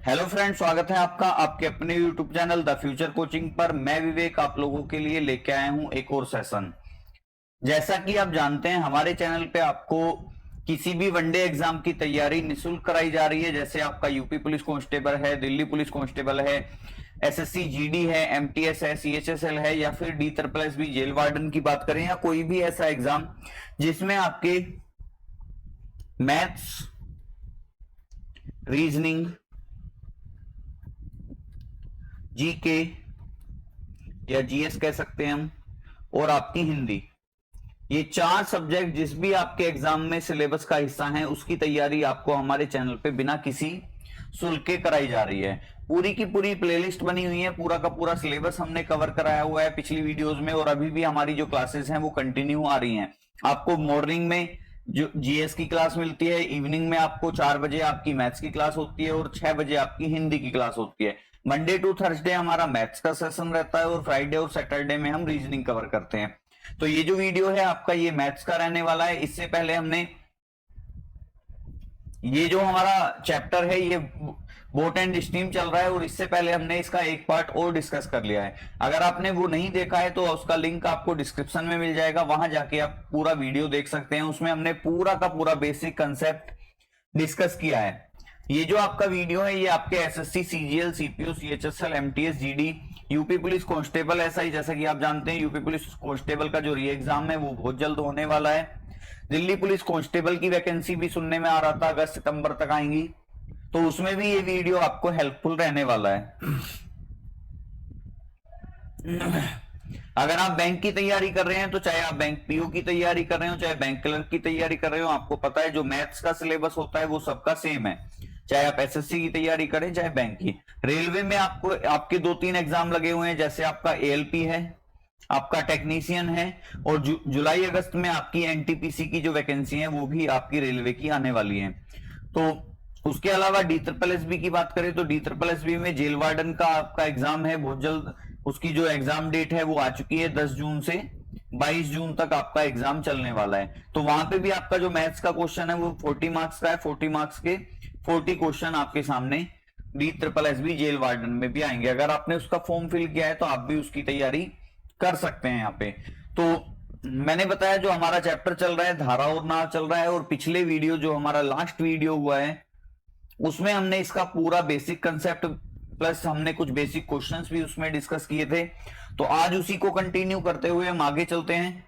Hello friend, स्वागत है आपका आपके अपने YouTube channel the future coaching पर। मैं विवेक आप लोगों के लिए लेके आया हूं एक और सेशन। जैसा कि आप जानते हैं, हमारे चैनल पे आपको किसी भी वनडे एग्जाम की तैयारी निशुल्क कराई जा रही है। जैसे आपका यूपी पुलिस कांस्टेबल है, दिल्ली पुलिस कांस्टेबल है, एसएससी जीडी है, एमटीएस है, सीएचएसएल है, या फिर D triple S B jail warden की बात करें, या कोई भी ऐसा एग्जाम जिसमें आपके मैथ्स, रीजनिंग, जीके या जीएस कह सकते हैं हम, और आपकी हिंदी, ये चार सब्जेक्ट जिस भी आपके एग्जाम में सिलेबस का हिस्सा है, उसकी तैयारी आपको हमारे चैनल पे बिना किसी शुल्क के कराई जा रही है। पूरी की पूरी प्लेलिस्ट बनी हुई है, पूरा का पूरा सिलेबस हमने कवर कराया हुआ है पिछली वीडियोस में, और अभी भी हमारी जो क्लासेस हैं वो कंटिन्यू आ रही हैं। आपको मॉर्निंग में जो जीएस की क्लास मिलती है, इवनिंग में आपको 4 बजे आपकी मैथ्स की क्लास होती है, और 6 बजे आपकी हिंदी की क्लास होती है। मंडे टू थर्सडे हमारा मैथ्स का सेशन रहता है, और फ्राइडे और सैटरडे में हम रीजनिंग कवर करते हैं। तो ये जो वीडियो है आपका, ये मैथ्स का रहने वाला है। इससे पहले हमने ये जो हमारा चैप्टर है, ये बोट एंड स्ट्रीम चल रहा है, और इससे पहले हमने इसका एक पार्ट और डिस्कस कर लिया है। अगर आपने वो नहीं देखा है तो उसका लिंक आपको डिस्क्रिप्शन में मिल जाएगा, वहां जाके आप पूरा वीडियो देख सकते हैं। उसमें हमने पूरा का पूरा बेसिक कंसेप्ट डिस्कस किया है। ये जो आपका वीडियो है, ये आपके SSC, CGL, CPU, CHSL, MTS, GD, UP police constable, ऐसा ही जैसा कि आप जानते हैं यूपी पुलिस कांस्टेबल का जो री एग्जाम है वो बहुत जल्द होने वाला है। दिल्ली पुलिस कांस्टेबल की वैकेंसी भी सुनने में आ रहा था, अगस्त सितंबर तक आएंगी, तो उसमें भी ये वीडियो आपको हेल्पफुल रहने वाला है। अगर आप बैंक की तैयारी कर रहे हैं, तो चाहे आप बैंक पीओ की तैयारी कर रहे हो, चाहे बैंक क्लर्क की तैयारी कर रहे हो, आपको पता है जो मैथ्स का सिलेबस होता है वो सबका सेम है। चाहे आप एसएससी की तैयारी करें, चाहे बैंक की। रेलवे में आपको आपके 2-3 एग्जाम लगे हुए हैं, जैसे आपका एएलपी है, आपका टेक्नीशियन है, और जुलाई अगस्त में आपकी एनटीपीसी की जो वैकेंसी है वो भी आपकी रेलवे की आने वाली है। तो उसके अलावा डी ट्रिपल एस बी की बात करें, तो डी ट्रिपल एस बी में जेल वार्डन का आपका एग्जाम है बहुत जल्द। उसकी जो एग्जाम डेट है वो आ चुकी है, 10 जून से 22 जून तक आपका एग्जाम चलने वाला है। तो वहां पे भी आपका जो मैथ्स का क्वेश्चन है वो 40 मार्क्स का है। 40 मार्क्स के 40 क्वेश्चन आपके सामने D triple S B jail warden में भी आएंगे। अगर आपने उसका फॉर्म फिल किया है तो आप भी उसकी तैयारी कर सकते हैं यहाँ पे। तो मैंने बताया जो हमारा चैप्टर चल रहा है धारा और नाव चल रहा है, और पिछले वीडियो जो हमारा लास्ट वीडियो हुआ है उसमें हमने इसका पूरा बेसिक कंसेप्ट प्लस हमने कुछ बेसिक क्वेश्चंस भी उसमें डिस्कस किए थे। तो आज उसी को कंटिन्यू करते हुए हम आगे चलते हैं।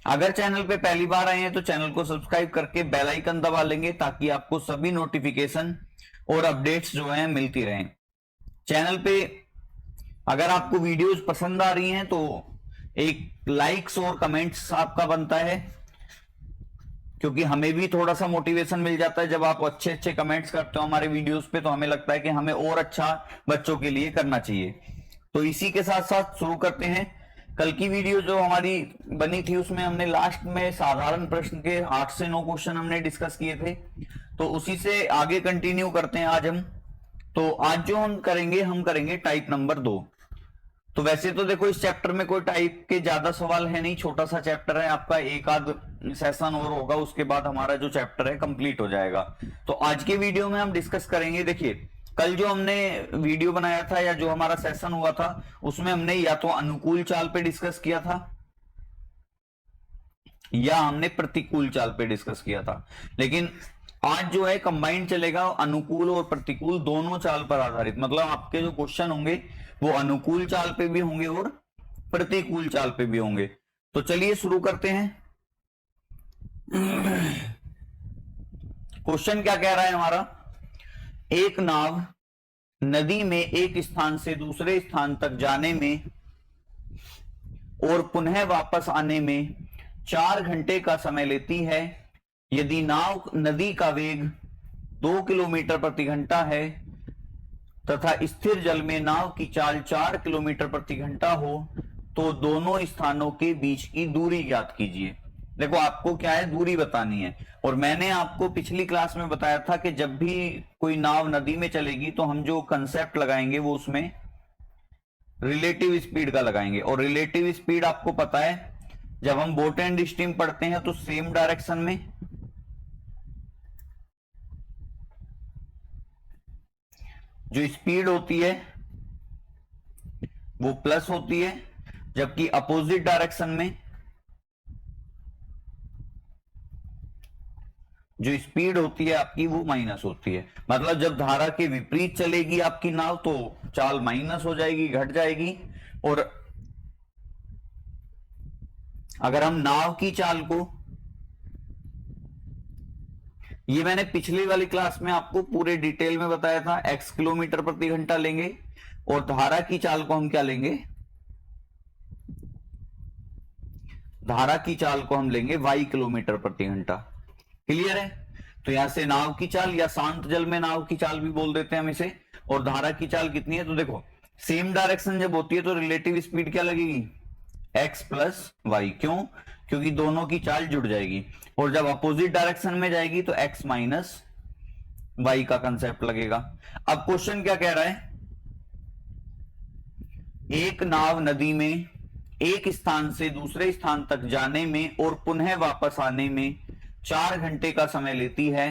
अगर चैनल पे पहली बार आए हैं तो चैनल को सब्सक्राइब करके बेल आइकन दबा लेंगे, ताकि आपको सभी नोटिफिकेशन और अपडेट्स जो हैं मिलती रहें। चैनल पे अगर आपको वीडियोस पसंद आ रही हैं तो एक लाइक्स और कमेंट्स आपका बनता है, क्योंकि हमें भी थोड़ा सा मोटिवेशन मिल जाता है जब आप अच्छे अच्छे कमेंट्स करते हो हमारे वीडियोस पे, तो हमें लगता है कि हमें और अच्छा बच्चों के लिए करना चाहिए। तो इसी के साथ साथ शुरू करते हैं। कल की वीडियो जो हमारी बनी थी उसमें हमने लास्ट में साधारण प्रश्न के 8 से 9 क्वेश्चन हमने डिस्कस किए थे, तो उसी से आगे कंटिन्यू करते हैं आज हम। तो आज जो हम करेंगे टाइप नंबर 2। तो वैसे तो देखो इस चैप्टर में कोई टाइप के ज्यादा सवाल है नहीं, छोटा सा चैप्टर है आपका, एक आध सेशन और होगा, उसके बाद हमारा जो चैप्टर है कंप्लीट हो जाएगा। तो आज के वीडियो में हम डिस्कस करेंगे। देखिए, कल जो हमने वीडियो बनाया था या जो हमारा सेशन हुआ था उसमें हमने या तो अनुकूल चाल पे डिस्कस किया था या हमने प्रतिकूल चाल पे डिस्कस किया था, लेकिन आज जो है कंबाइंड चलेगा, अनुकूल और प्रतिकूल दोनों चाल पर आधारित। मतलब आपके जो क्वेश्चन होंगे वो अनुकूल चाल पे भी होंगे और प्रतिकूल चाल पे भी होंगे। तो चलिए शुरू करते हैं। क्वेश्चन क्या कह रहा है हमारा, एक नाव नदी में एक स्थान से दूसरे स्थान तक जाने में और पुनः वापस आने में 4 घंटे का समय लेती है। यदि नाव नदी का वेग 2 किलोमीटर प्रति घंटा है तथा स्थिर जल में नाव की चाल 4 किलोमीटर प्रति घंटा हो, तो दोनों स्थानों के बीच की दूरी ज्ञात कीजिए। देखो आपको क्या है, दूरी बतानी है। और मैंने आपको पिछली क्लास में बताया था कि जब भी कोई नाव नदी में चलेगी तो हम जो कंसेप्ट लगाएंगे वो उसमें रिलेटिव स्पीड का लगाएंगे। और रिलेटिव स्पीड आपको पता है, जब हम बोट एंड स्ट्रीम पढ़ते हैं तो सेम डायरेक्शन में जो स्पीड होती है वो प्लस होती है, जबकि अपोजिट डायरेक्शन में जो स्पीड होती है आपकी वो माइनस होती है। मतलब जब धारा के विपरीत चलेगी आपकी नाव तो चाल माइनस हो जाएगी, घट जाएगी। और अगर हम नाव की चाल को, ये मैंने पिछली वाली क्लास में आपको पूरे डिटेल में बताया था, x किलोमीटर प्रति घंटा लेंगे और धारा की चाल को हम क्या लेंगे, धारा की चाल को हम लेंगे y किलोमीटर प्रति घंटा। क्लियर है? तो यहां से नाव की चाल या शांत जल में नाव की चाल भी बोल देते हैं हम इसे। और धारा की चाल कितनी है, तो देखो सेम डायरेक्शन जब होती है तो रिलेटिव स्पीड क्या लगेगी, x प्लस वाई। क्यों? क्योंकि दोनों की चाल जुड़ जाएगी। और जब अपोजिट डायरेक्शन में जाएगी तो x माइनस वाई का कंसेप्ट लगेगा। अब क्वेश्चन क्या कह रहा है, एक नाव नदी में एक स्थान से दूसरे स्थान तक जाने में और पुनः वापस आने में 4 घंटे का समय लेती है।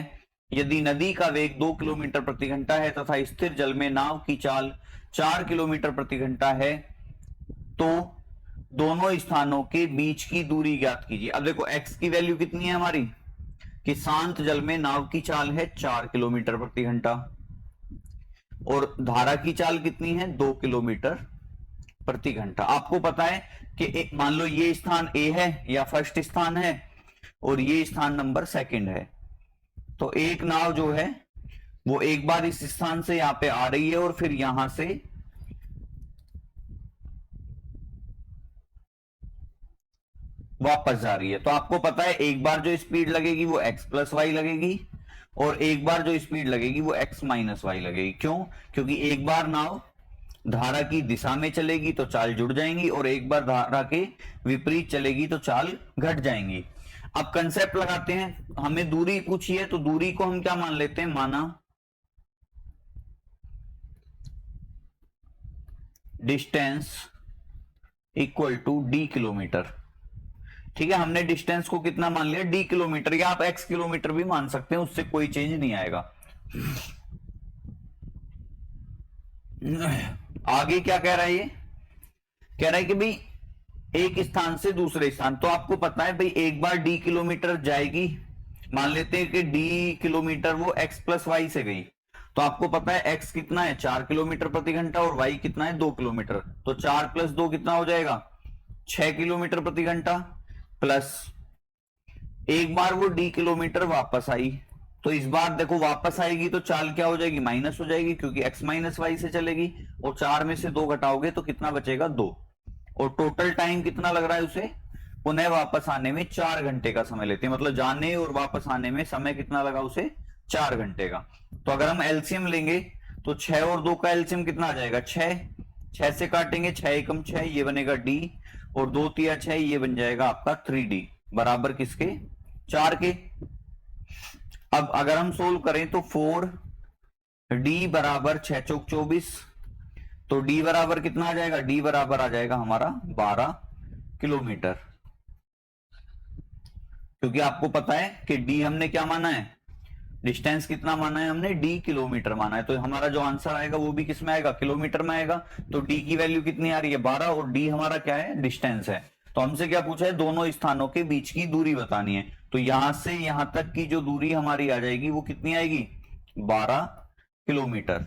यदि नदी का वेग 2 किलोमीटर प्रति घंटा है तथा स्थिर जल में नाव की चाल 4 किलोमीटर प्रति घंटा है तो दोनों स्थानों के बीच की दूरी ज्ञात कीजिए। अब देखो x की वैल्यू कितनी है हमारी, कि शांत जल में नाव की चाल है 4 किलोमीटर प्रति घंटा और धारा की चाल कितनी है, 2 किलोमीटर प्रति घंटा। आपको पता है कि मान लो ये स्थान A है या फर्स्ट स्थान है और ये स्थान नंबर सेकंड है, तो एक नाव जो है वो एक बार इस स्थान से यहां पे आ रही है और फिर यहां से वापस जा रही है। तो आपको पता है एक बार जो स्पीड लगेगी वो x प्लस वाई लगेगी और एक बार जो स्पीड लगेगी वो x माइनस वाई लगेगी। क्यों? क्योंकि एक बार नाव धारा की दिशा में चलेगी तो चाल जुड़ जाएंगी और एक बार धारा के विपरीत चलेगी तो चाल घट जाएंगी। अब कंसेप्ट लगाते हैं, हमें दूरी पूछी है तो दूरी को हम क्या मान लेते हैं, माना distance equal to d kilometre. ठीक है, हमने डिस्टेंस को कितना मान लिया, d किलोमीटर, या आप x किलोमीटर भी मान सकते हैं, उससे कोई चेंज नहीं आएगा। आगे क्या कह रहा है, ये कह रहा है कि भाई एक स्थान से दूसरे स्थान, तो आपको पता है भाई एक बार d किलोमीटर जाएगी, मान लेते हैं कि d किलोमीटर वो x प्लस वाई से गई, तो आपको पता है x कितना है 4 किलोमीटर प्रति घंटा और y कितना है 2 किलोमीटर, तो 4 प्लस 2 कितना हो जाएगा 6 किलोमीटर प्रति घंटा, प्लस एक बार वो d किलोमीटर वापस आई, तो इस बार देखो वापस आएगी तो चाल क्या हो जाएगी, माइनस हो जाएगी क्योंकि x माइनस वाई से चलेगी और 4 में से 2 घटाओगे तो कितना बचेगा 2, और टोटल टाइम कितना लग रहा है उसे पुनः वापस आने में 4 घंटे का समय लेते हैं, मतलब जाने और वापस आने में समय कितना लगा उसे 4 घंटे का। तो अगर हम एलसीएम लेंगे तो 6 और 2 का एलसीएम कितना आ जाएगा 6 से काटेंगे 6 एकम 6, ये बनेगा d और 2 तिया 6, ये बन जाएगा आपका 3d बराबर किसके 4 के। अब अगर हम सोल्व करें तो 4d बराबर 6 चौक 24, तो d बराबर कितना आ जाएगा, d बराबर आ जाएगा हमारा 12 किलोमीटर, क्योंकि आपको पता है कि d हमने क्या माना है, डिस्टेंस कितना माना है हमने, d किलोमीटर माना है, तो हमारा जो आंसर आएगा वो भी किस में आएगा, किलोमीटर में आएगा। तो d की वैल्यू कितनी आ रही है 12 और d हमारा क्या है, डिस्टेंस है। तो हमसे क्या पूछा है, दोनों स्थानों के बीच की दूरी बतानी है, तो यहां से यहां तक की जो दूरी हमारी आ जाएगी वो कितनी आएगी 12 किलोमीटर।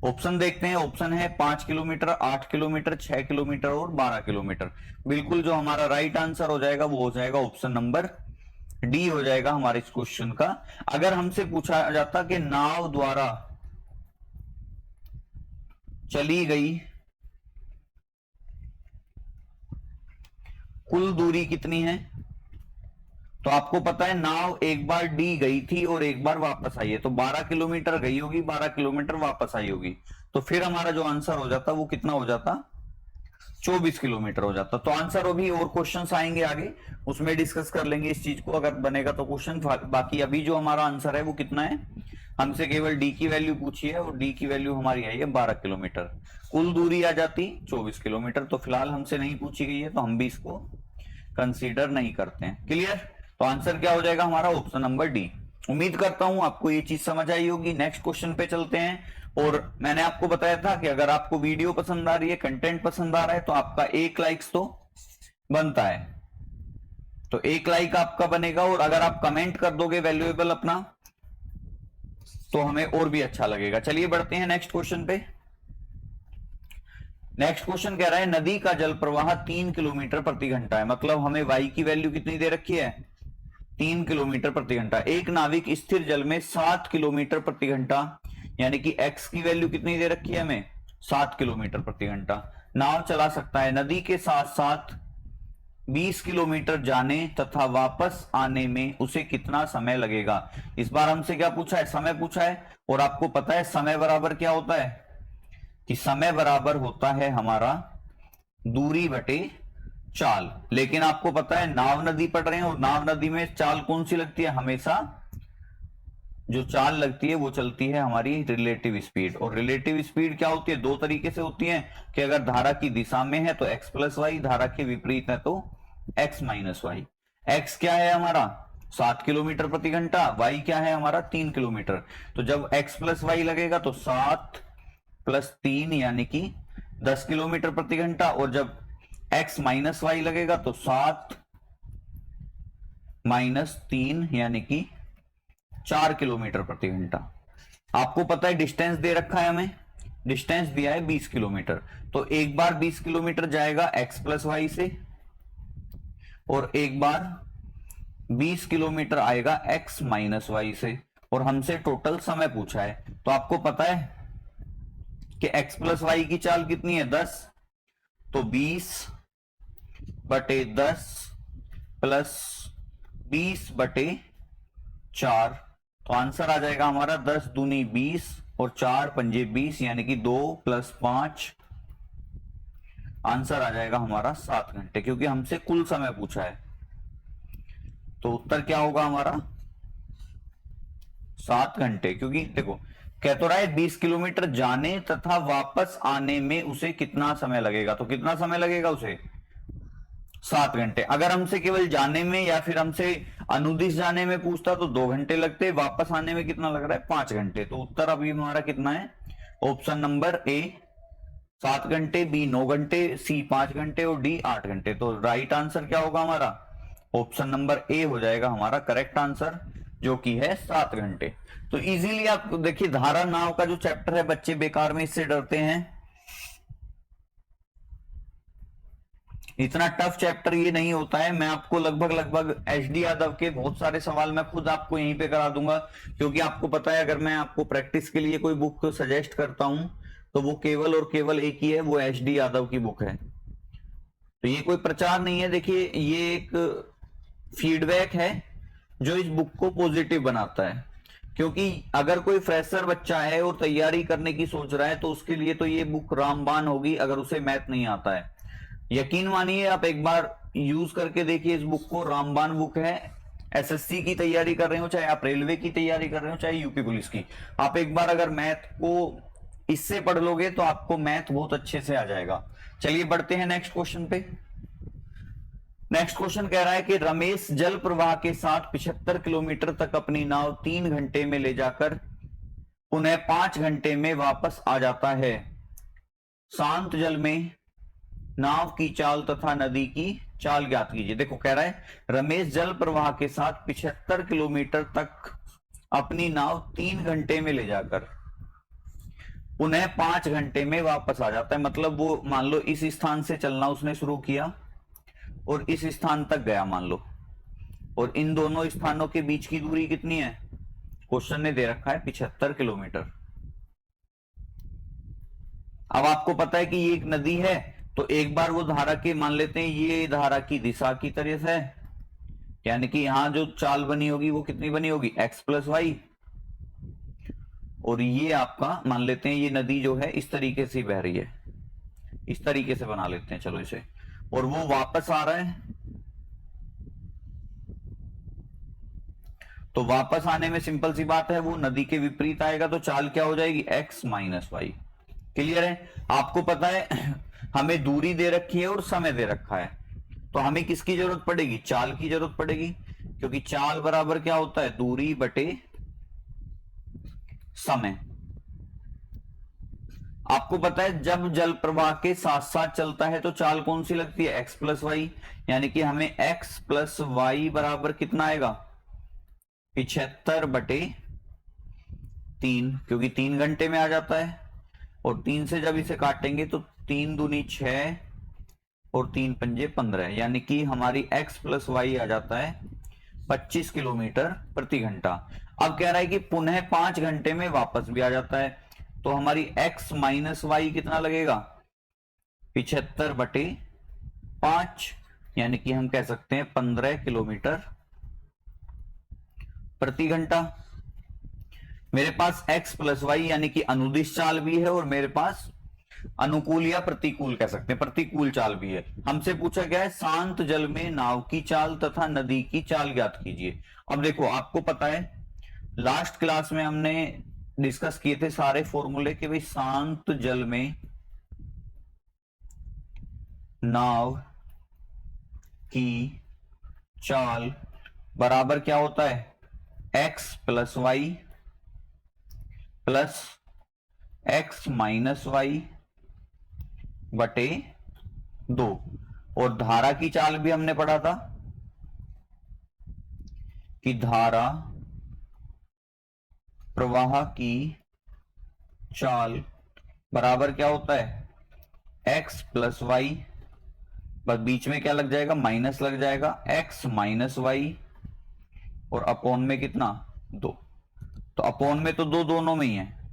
ऑप्शन देखते हैं, ऑप्शन है 5 किलोमीटर, 8 किलोमीटर, 6 किलोमीटर और 12 किलोमीटर। बिल्कुल जो हमारा राइट आंसर हो जाएगा वो हो जाएगा ऑप्शन नंबर डी हो जाएगा हमारे इस क्वेश्चन का। अगर हमसे पूछा जाता कि नाव द्वारा चली गई कुल दूरी कितनी है, तो आपको पता है नाव एक बार डी गई थी और एक बार वापस आई है, तो 12 किलोमीटर गई होगी, 12 किलोमीटर वापस आई होगी, तो फिर हमारा जो आंसर हो जाता वो कितना हो जाता 24 किलोमीटर हो जाता। तो आंसर अभी और क्वेश्चंस आएंगे आगे, उसमें डिस्कस कर लेंगे इस चीज को अगर बनेगा तो क्वेश्चन। बाकी अभी जो हमारा आंसर है वो कितना है, हमसे केवल डी की वैल्यू पूछी है और डी की वैल्यू हमारी आई है 12 किलोमीटर, कुल दूरी आ जाती 24 किलोमीटर। तो फिलहाल हमसे नहीं पूछी गई है तो हम भी इसको कंसीडर नहीं करते हैं। क्लियर? तो आंसर क्या हो जाएगा हमारा ऑप्शन नंबर डी। उम्मीद करता हूं आपको ये चीज समझ आई होगी। नेक्स्ट क्वेश्चन पे चलते हैं और मैंने आपको बताया था कि अगर आपको वीडियो पसंद आ रही है, कंटेंट पसंद आ रहा है, तो आपका 1 लाइक्स तो बनता है। तो 1 लाइक आपका बनेगा, और अगर आप कमेंट कर दोगे वैल्यूएबल अपना, तो हमें और भी अच्छा लगेगा। चलिए बढ़ते हैं नेक्स्ट क्वेश्चन पे। नेक्स्ट क्वेश्चन कह रहा है नदी का जल प्रवाह 3 किलोमीटर प्रति घंटा है। मतलब हमें y की वैल्यू कितनी दे रखी है, 3 किलोमीटर प्रति घंटा। एक नाविक स्थिर जल में 7 किलोमीटर प्रति घंटा, यानी कि x की वैल्यू कितनी दे रखी है हमें, 7 किलोमीटर प्रति घंटा, नाव चला सकता है। नदी के साथ साथ 20 किलोमीटर जाने तथा वापस आने में उसे कितना समय लगेगा। इस बार हमसे क्या पूछा है, समय पूछा है। और आपको पता है समय बराबर क्या होता है, कि समय बराबर होता है हमारा दूरी बटे चाल। लेकिन आपको पता है नाव नदी पढ़ रहे हैं, और नाव नदी में चाल कौन सी लगती है, हमेशा जो चाल लगती है वो चलती है हमारी रिलेटिव स्पीड। और रिलेटिव स्पीड क्या होती है, दो तरीके से होती है, कि अगर धारा की दिशा में है तो x प्लस वाई, धारा के विपरीत है तो x माइनस वाई। x क्या है हमारा 7 किलोमीटर प्रति घंटा, y क्या है हमारा 3 किलोमीटर। तो जब x प्लस वाई लगेगा तो 7 प्लस 3 यानी कि 10 किलोमीटर प्रति घंटा, और जब x माइनस वाई लगेगा तो 7 माइनस 3 यानी कि 4 किलोमीटर प्रति घंटा। आपको पता है डिस्टेंस दे रखा है हमें, डिस्टेंस दिया है 20 किलोमीटर। तो एक बार 20 किलोमीटर जाएगा x प्लस वाई से, और एक बार 20 किलोमीटर आएगा x माइनस वाई से। और हमसे टोटल समय पूछा है, तो आपको पता है कि x प्लस वाई की चाल कितनी है 10, तो 20 बटे 10 प्लस 20 बटे 4, तो आंसर आ जाएगा हमारा 10 दूनी 20 और 4 पंजे 20, यानी कि 2 प्लस 5, आंसर आ जाएगा हमारा 7 घंटे, क्योंकि हमसे कुल समय पूछा है। तो उत्तर क्या होगा हमारा 7 घंटे, क्योंकि देखो कह तो रहा है 20 किलोमीटर जाने तथा वापस आने में उसे कितना समय लगेगा, तो कितना समय लगेगा उसे 7 घंटे। अगर हमसे केवल जाने में या फिर हमसे अनुदिश जाने में पूछता तो 2 घंटे लगते, वापस आने में कितना लग रहा है 5 घंटे। तो उत्तर अभी हमारा कितना है, ऑप्शन नंबर ए 7 घंटे, बी 9 घंटे, सी 5 घंटे और डी 8 घंटे। तो राइट आंसर क्या होगा हमारा, ऑप्शन नंबर ए हो जाएगा हमारा करेक्ट आंसर, जो कि है 7 घंटे। तो इजीली आप देखिए धारा नाव का जो चैप्टर है, बच्चे बेकार में इससे डरते हैं, इतना टफ चैप्टर ये नहीं होता है। मैं आपको लगभग एचडी यादव के बहुत सारे सवाल मैं खुद आपको यहीं पे करा दूंगा, क्योंकि आपको पता है अगर मैं आपको प्रैक्टिस के लिए कोई बुक सजेस्ट करता हूं तो वो केवल और केवल एक ही है, वो एचडी यादव की बुक है। तो ये कोई प्रचार नहीं है, देखिए ये एक फीडबैक है जो इस बुक को पॉजिटिव बनाता है। क्योंकि अगर कोई फ्रेशर बच्चा है और तैयारी करने की सोच रहा है तो उसके लिए तो ये बुक रामबाण होगी, अगर उसे मैथ नहीं आता है। यकीन मानिए आप एक बार यूज करके देखिए इस बुक को, रामबाण बुक है। एसएससी की तैयारी कर रहे हो, चाहे आप रेलवे की तैयारी कर रहे हो, चाहे यूपी पुलिस की, आप एक बार अगर मैथ को इससे पढ़ लोगे तो आपको मैथ बहुत अच्छे से आ जाएगा। चलिए बढ़ते हैं नेक्स्ट क्वेश्चन पे। नेक्स्ट क्वेश्चन कह रहा है कि रमेश जल प्रवाह के साथ 75 किलोमीटर तक अपनी नाव 3 घंटे में ले जाकर उन्हें 5 घंटे में वापस आ जाता है। शांत जल में नाव की चाल तथा नदी की चाल ज्ञात कीजिए। देखो कह रहा है रमेश जल प्रवाह के साथ 75 किलोमीटर तक अपनी नाव 3 घंटे में ले जाकर उन्हें 5 घंटे में वापस आ जाता है। मतलब वो मान लो इस स्थान से चलना उसने शुरू किया और इस स्थान तक गया मान लो, और इन दोनों स्थानों के बीच की दूरी कितनी है, क्वेश्चन ने दे रखा है 75 किलोमीटर। अब आपको पता है कि ये एक नदी है, तो एक बार वो धारा के मान लेते हैं ये धारा की दिशा की तरफ है, यानी कि यहां जो चाल बनी होगी वो कितनी बनी होगी x प्लस वाई, और ये आपका मान लेते हैं ये नदी जो है इस तरीके से बह रही है, इस तरीके से बना लेते हैं चलो इसे, और वो वापस आ रहा है। तो वापस आने में सिंपल सी बात है वो नदी के विपरीत आएगा, तो चाल क्या हो जाएगी x माइनस वाई। क्लियर है। आपको पता है हमें दूरी दे रखी है और समय दे रखा है, तो हमें किसकी जरूरत पड़ेगी, चाल की जरूरत पड़ेगी, क्योंकि चाल बराबर क्या होता है दूरी बटे समय। आपको पता है जब जल प्रवाह के साथ साथ चलता है तो चाल कौन सी लगती है, x प्लस वाई, यानी कि हमें x प्लस वाई बराबर कितना आएगा, 75/3, क्योंकि 3 घंटे में आ जाता है। और 3 से जब इसे काटेंगे तो 3 दूनी 6 और 3 पंजे 15, यानी कि हमारी x प्लस वाई आ जाता है 25 किलोमीटर प्रति घंटा। अब कह रहा है कि पुनः 5 घंटे में वापस भी आ जाता है, तो हमारी x माइनस वाई कितना लगेगा, 75/5, यानी कि हम कह सकते हैं 15 किलोमीटर प्रति घंटा। मेरे पास x प्लस वाई यानी कि अनुदिश चाल भी है और मेरे पास अनुकूल या प्रतिकूल कह सकते हैं प्रतिकूल चाल भी है। हमसे पूछा गया है शांत जल में नाव की चाल तथा नदी की चाल ज्ञात कीजिए। अब देखो आपको पता है लास्ट क्लास में हमने डिस्कस किए थे सारे फॉर्मूले कि भाई शांत जल में नाव की चाल बराबर क्या होता है, x plus Y plus x minus Y बटे 2। और धारा की चाल भी हमने पढ़ा था कि धारा प्रवाह की चाल बराबर क्या होता है, x प्लस वाई, बस बीच में क्या लग जाएगा, माइनस लग जाएगा, x माइनस वाई और अपॉन में कितना 2। तो अपॉन में तो 2 दोनों में ही है,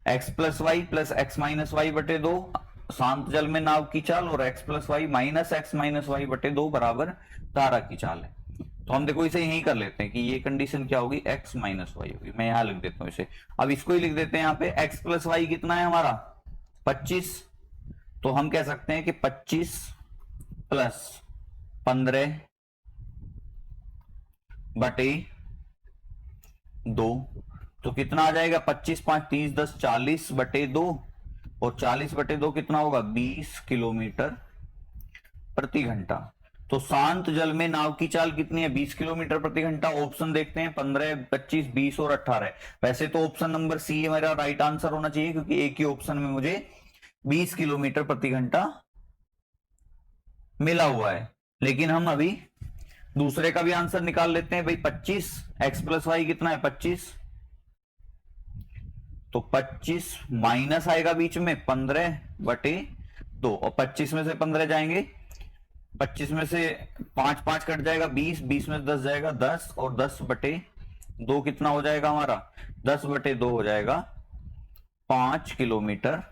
x plus Y plus X minus Y बटे 2 शांत जल में नाव की चाल, और x plus Y minus X minus Y बटे 2 बराबर धारा की चाल है। तो हम देखो इसे यही कर लेते हैं कि ये कंडीशन क्या होगी, x माइनस वाई होगी। मैं यहां लिख देता हूं इसे, अब इसको ही लिख देते हैं यहाँ पे, x प्लस वाई कितना है हमारा 25, तो हम कह सकते हैं कि 25 प्लस 15 बटे 2, तो कितना आ जाएगा, 25 5 30 10 40 बटे 2, और 40 बटे 2 कितना होगा, 20 किलोमीटर प्रति घंटा। तो शांत जल में नाव की चाल कितनी है, 20 किलोमीटर प्रति घंटा। ऑप्शन देखते हैं 15 25 20 और 18। वैसे तो ऑप्शन नंबर सी मेरा राइट आंसर होना चाहिए, क्योंकि एक ही ऑप्शन में मुझे 20 किलोमीटर प्रति घंटा मिला हुआ है। लेकिन हम अभी दूसरे का भी आंसर निकाल लेते हैं भाई, 25 x प्लस वाई कितना है 25, तो 25 माइनस आएगा बीच में 15 बटे 2, और 25 में से 15 जाएंगे, 25 में से 5 5 कट जाएगा 20, 20 में 10 जाएगा 10, और 10 बटे 2 कितना हो जाएगा हमारा, 10 बटे 2 हो जाएगा 5 किलोमीटर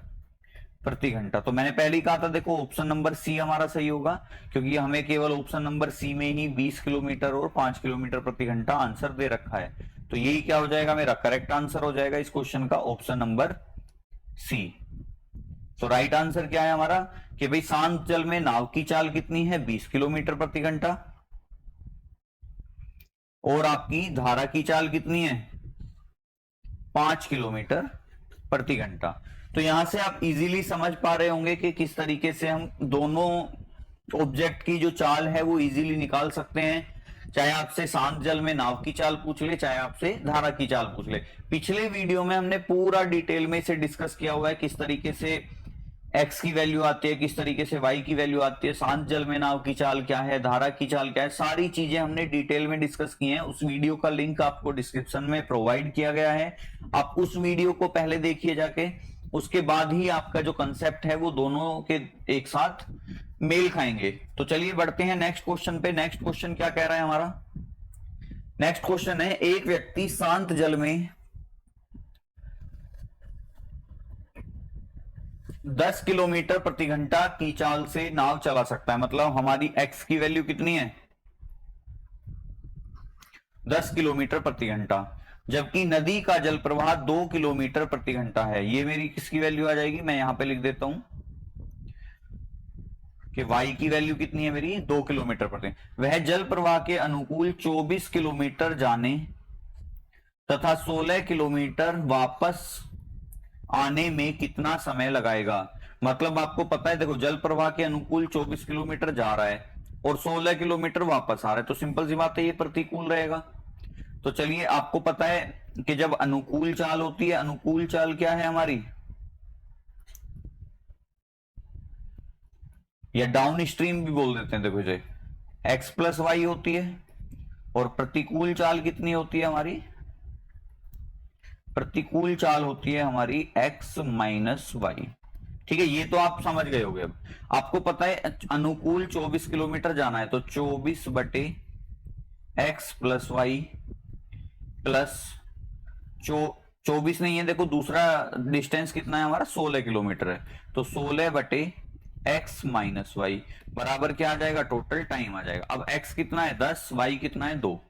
प्रति घंटा। तो मैंने पहले ही कहा था देखो ऑप्शन नंबर सी हमारा सही होगा, क्योंकि हमें केवल ऑप्शन नंबर सी में ही 20 किलोमीटर और 5 किलोमीटर प्रति घंटा आंसर दे रखा है। तो यही क्या हो जाएगा, मेरा करेक्ट आंसर हो जाएगा इस क्वेश्चन का ऑप्शन नंबर सी। तो राइट आंसर क्या है हमारा कि भाई शांत जल में नाव की चाल कितनी है, 20 किलोमीटर प्रति घंटा, और आपकी धारा की चाल कितनी है, 5 किलोमीटर प्रति घंटा। तो यहां से आप इजीली समझ पा रहे होंगे कि किस तरीके से हम दोनों ऑब्जेक्ट की जो चाल है वो इजीली निकाल सकते हैं, चाहे आपसे शांत जल में नाव की चाल पूछ ले, चाहे आपसे धारा की चाल पूछ ले। पिछले वीडियो में हमने पूरा डिटेल में इसे डिस्कस किया हुआ है, किस तरीके से x की वैल्यू आती है, किस तरीके से y की वैल्यू आती है, शांत जल में नाव की चाल क्या है, धारा की चाल क्या है, सारी चीजें हमने डिटेल में डिस्कस की हैं। उस वीडियो का लिंक आपको डिस्क्रिप्शन में प्रोवाइड किया गया है, आप उस वीडियो को पहले देखिए जाके, उसके बाद ही आपका जो कंसेप्ट है वो दोनों के एक साथ मेल खाएंगे। तो चलिए बढ़ते हैं नेक्स्ट क्वेश्चन पे। नेक्स्ट क्वेश्चन क्या कह रहा है हमारा, नेक्स्ट क्वेश्चन है एक व्यक्ति शांत जल में 10 किलोमीटर प्रति घंटा की चाल से नाव चला सकता है। मतलब हमारी x की वैल्यू कितनी है, 10 किलोमीटर प्रति घंटा, जबकि नदी का जल प्रवाह 2 किलोमीटर प्रति घंटा है। ये मेरी किसकी वैल्यू आ जाएगी, मैं यहां पे लिख देता हूं कि y की वैल्यू कितनी है मेरी, 2 किलोमीटर प्रति। वह जल प्रवाह के अनुकूल 24 किलोमीटर जाने तथा 16 किलोमीटर वापस आने में कितना समय लगाएगा। मतलब आपको पता है देखो जल प्रवाह के अनुकूल 24 किलोमीटर जा रहा है और 16 किलोमीटर वापस आ रहा है, तो सिंपल सी बात है ये प्रतिकूल रहेगा। तो चलिए आपको पता है कि जब अनुकूल चाल होती है, अनुकूल चाल क्या है हमारी, या डाउन स्ट्रीम भी बोल देते हैं, देखो इसे x प्लस वाई होती है, और प्रतिकूल चाल कितनी होती है हमारी, प्रतिकूल चाल होती है हमारी x माइनस वाई। ठीक है, ये तो आप समझ गए होंगे। अब आपको पता है अनुकूल 24 किलोमीटर जाना है, तो 24 बटे x प्लस वाई प्लस 24 नहीं है, देखो दूसरा डिस्टेंस कितना है हमारा, 16 किलोमीटर है, तो 16 बटे x माइनस वाई बराबर क्या आ जाएगा, टोटल टाइम आ जाएगा। अब x कितना है 10, y कितना है 2,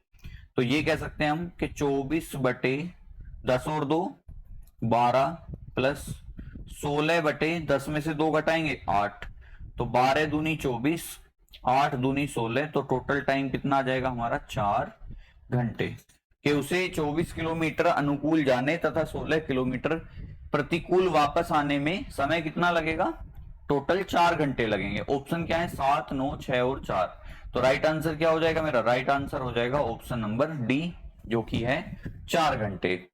तो ये कह सकते हैं हम कि 24 बटे 10 और 2 12 प्लस 16 बटे 10 में से 2 घटाएंगे 8, तो 12 दूनी 24, 8 दूनी 16, तो टोटल टाइम कितना आ जाएगा हमारा 4 घंटे, कि उसे 24 किलोमीटर अनुकूल जाने तथा 16 किलोमीटर प्रतिकूल वापस आने में समय कितना लगेगा, टोटल 4 घंटे लगेंगे। ऑप्शन क्या है, 7, 9, 6 और 4। तो राइट आंसर क्या हो जाएगा मेरा, राइट आंसर हो जाएगा ऑप्शन नंबर डी, जो कि है 4 घंटे।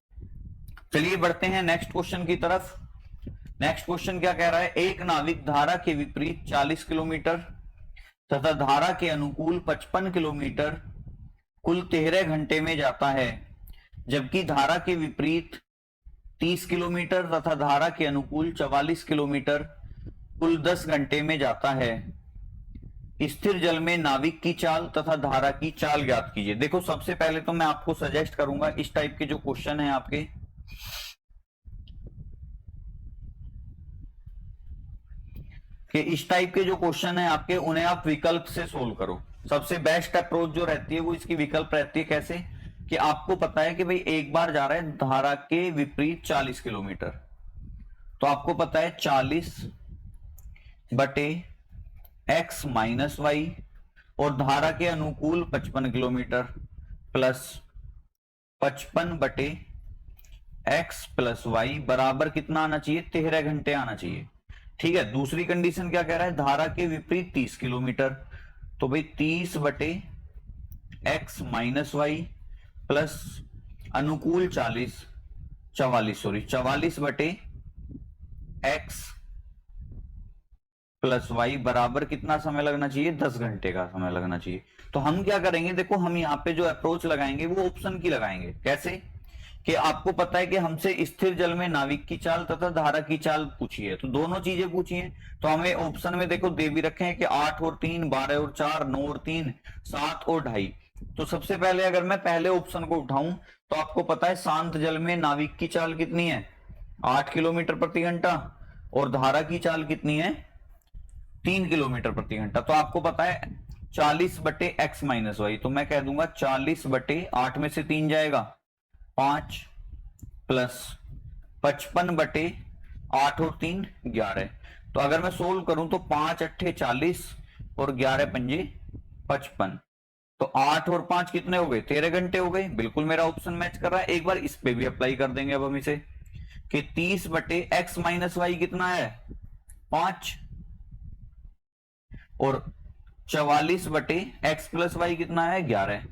चलिए बढ़ते हैं नेक्स्ट क्वेश्चन की तरफ। नेक्स्ट क्वेश्चन क्या कह रहा है, एक नाविक धारा के विपरीत 40 किलोमीटर तथा धारा के अनुकूल 55 किलोमीटर कुल 13 घंटे में जाता है, जबकि धारा के विपरीत 30 किलोमीटर तथा धारा के अनुकूल 44 किलोमीटर कुल 10 घंटे में जाता है। स्थिर जल में नाविक की चाल तथा धारा की चाल ज्ञात कीजिए। देखो सबसे पहले तो मैं आपको सजेस्ट करूंगा इस टाइप के जो क्वेश्चन है आपके, कि इस टाइप के जो क्वेश्चन है आपके, उन्हें आप विकल्प से सोल्व करो। सबसे बेस्ट अप्रोच जो रहती है वो इसकी विकल्प रहती है। कैसे, कि आपको पता है कि भाई एक बार जा रहा है धारा के विपरीत 40 किलोमीटर, तो आपको पता है 40 बटे x माइनस वाई, और धारा के अनुकूल 55 किलोमीटर प्लस 55 बटे x प्लस वाई बराबर कितना आना चाहिए, 13 घंटे आना चाहिए। ठीक है, दूसरी कंडीशन क्या कह रहा है, धारा के विपरीत 30 किलोमीटर, तो भाई 30 बटे x माइनस वाई प्लस अनुकूल 44 बटे x प्लस वाई बराबर कितना समय लगना चाहिए, 10 घंटे का समय लगना चाहिए। तो हम क्या करेंगे, देखो हम यहाँ पे जो अप्रोच लगाएंगे वो ऑप्शन की लगाएंगे। कैसे, कि आपको पता है कि हमसे स्थिर जल में नाविक की चाल तथा धारा की चाल पूछी है, तो दोनों चीजें पूछी है, तो हमें ऑप्शन में देखो दे भी रखे हैं कि 8 और 3, 12 और 4, 9 और 3, 7 और 2.5। तो सबसे पहले अगर मैं पहले ऑप्शन को उठाऊं, तो आपको पता है शांत जल में नाविक की चाल कितनी है, 8 किलोमीटर प्रति घंटा, और धारा की चाल कितनी है, 3 किलोमीटर प्रति घंटा। तो आपको पता है 40 बटे x माइनस वाई, तो मैं कह दूंगा 40 बटे 8 में से 3 जाएगा 5 प्लस 55 बटे 8 और 3 11। तो अगर मैं सोल्व करूं तो 5 अट्ठे 40 और 11 पंजे 55, तो 8 और 5 कितने हो गए, 13 घंटे हो गए। बिल्कुल मेरा ऑप्शन मैच कर रहा है। एक बार इस पे भी अप्लाई कर देंगे अब हम इसे, कि 30 बटे x माइनस वाई कितना है 5, और 44 बटे x प्लस वाई कितना है 11।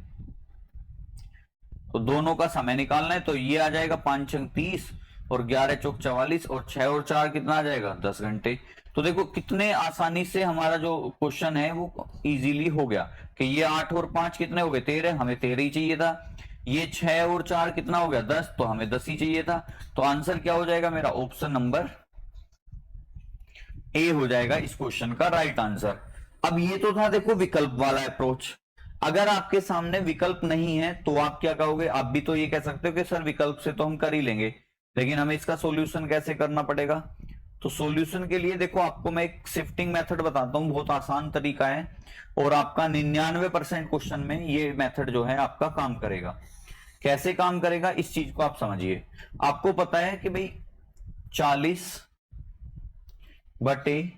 तो दोनों का समय निकालना है, तो ये आ जाएगा 5 छंग 30 और 11 चौक 44, और 6 और 4 कितना आ जाएगा 10 घंटे। तो देखो कितने आसानी से हमारा जो क्वेश्चन है वो इजीली हो गया, कि ये 8 और 5 कितने हो गए 13, हमें 13 ही चाहिए था। ये 6 और 4 कितना हो गया 10, तो हमें 10 ही चाहिए था। तो आंसर क्या हो जाएगा मेरा, ऑप्शन नंबर ए हो जाएगा इस क्वेश्चन का राइट आंसर। अब ये तो था देखो विकल्प वाला अप्रोच। अगर आपके सामने विकल्प नहीं है तो आप क्या कहोगे, आप भी तो ये कह सकते हो कि सर विकल्प से तो हम कर ही लेंगे, लेकिन हमें इसका सॉल्यूशन कैसे करना पड़ेगा। तो सॉल्यूशन के लिए देखो आपको मैं एक शिफ्टिंग मेथड बताता हूं, बहुत आसान तरीका है, और आपका 99% क्वेश्चन में ये मेथड जो है आपका काम करेगा। कैसे काम करेगा इस चीज को आप समझिए। आपको पता है कि भाई 40 बटे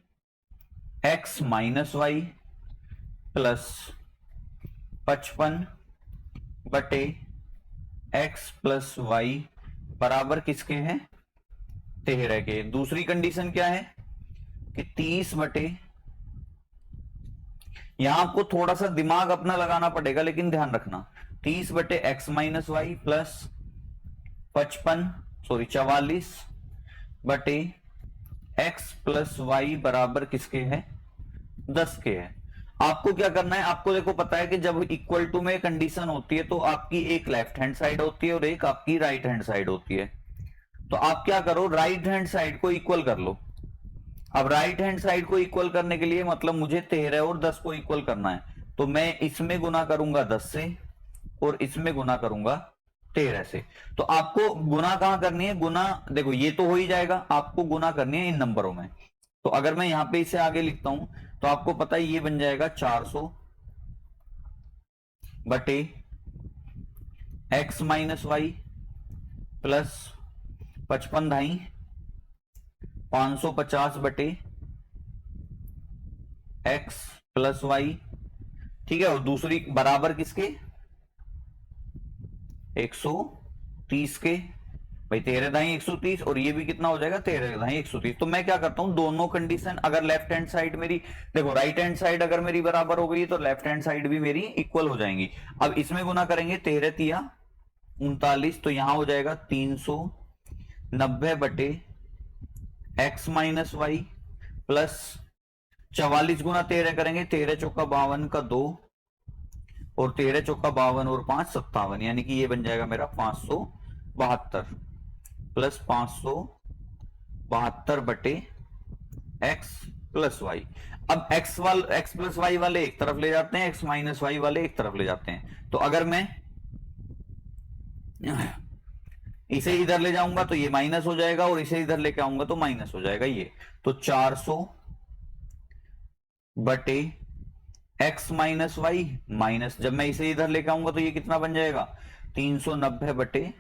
x माइनस वाई प्लस 55 बटे x प्लस वाई बराबर किसके हैं 13 के। दूसरी कंडीशन क्या है कि 30 बटे, यहां आपको थोड़ा सा दिमाग अपना लगाना पड़ेगा, लेकिन ध्यान रखना 30 बटे x माइनस वाई प्लस 44 बटे x प्लस वाई बराबर किसके है, 10 के है। आपको क्या करना है, आपको देखो पता है कि जब इक्वल टू में कंडीशन होती है तो आपकी एक लेफ्ट हैंड साइड होती है और एक आपकी राइट हैंड साइड होती है। तो आप क्या करो, राइट हैंड साइड को इक्वल कर लो। अब राइट हैंड साइड को इक्वल करने के लिए मतलब मुझे 13 और 10 को इक्वल करना है, तो मैं इसमें गुना करूंगा 10 से और इसमें गुना करूंगा 13 से। तो आपको गुना कहां करनी है, गुना देखो ये तो हो ही जाएगा, आपको गुना करनी है इन नंबरों में। तो अगर मैं यहां पे इसे आगे लिखता हूं तो आपको पता है ये बन जाएगा 400 बटे x माइनस वाई प्लस 55 ढाई 550 बटे x प्लस वाई, ठीक है। और दूसरी बराबर किसके, 130 के, भाई 13 ढाई 130 और ये भी कितना हो जाएगा 13 ढाई 130। तो मैं क्या करता हूं, दोनों कंडीशन अगर लेफ्ट हैंड साइड मेरी, देखो राइट हैंड साइड अगर मेरी बराबर हो गई तो लेफ्ट हैंड साइड भी मेरी इक्वल हो जाएंगी। अब इसमें गुना करेंगे 13 तिया 39, तो यहां हो जाएगा 390 बटे x माइनस वाई प्लस 44 गुना 13 करेंगे, 13 चौका 52 का 2 और 13 चौका 52 और 5 57, यानी कि ये बन जाएगा मेरा 572 प्लस 572 बटे x प्लस वाई। अब x प्लस वाई वाले एक तरफ ले जाते हैं, x माइनस वाई वाले एक तरफ ले जाते हैं। तो अगर मैं इसे इधर ले जाऊंगा तो ये माइनस हो जाएगा और इसे इधर लेके आऊंगा तो माइनस हो जाएगा ये। तो 400 बटे x माइनस वाई माइनस, जब मैं इसे इधर लेके आऊंगा तो ये कितना बन जाएगा 390 बटे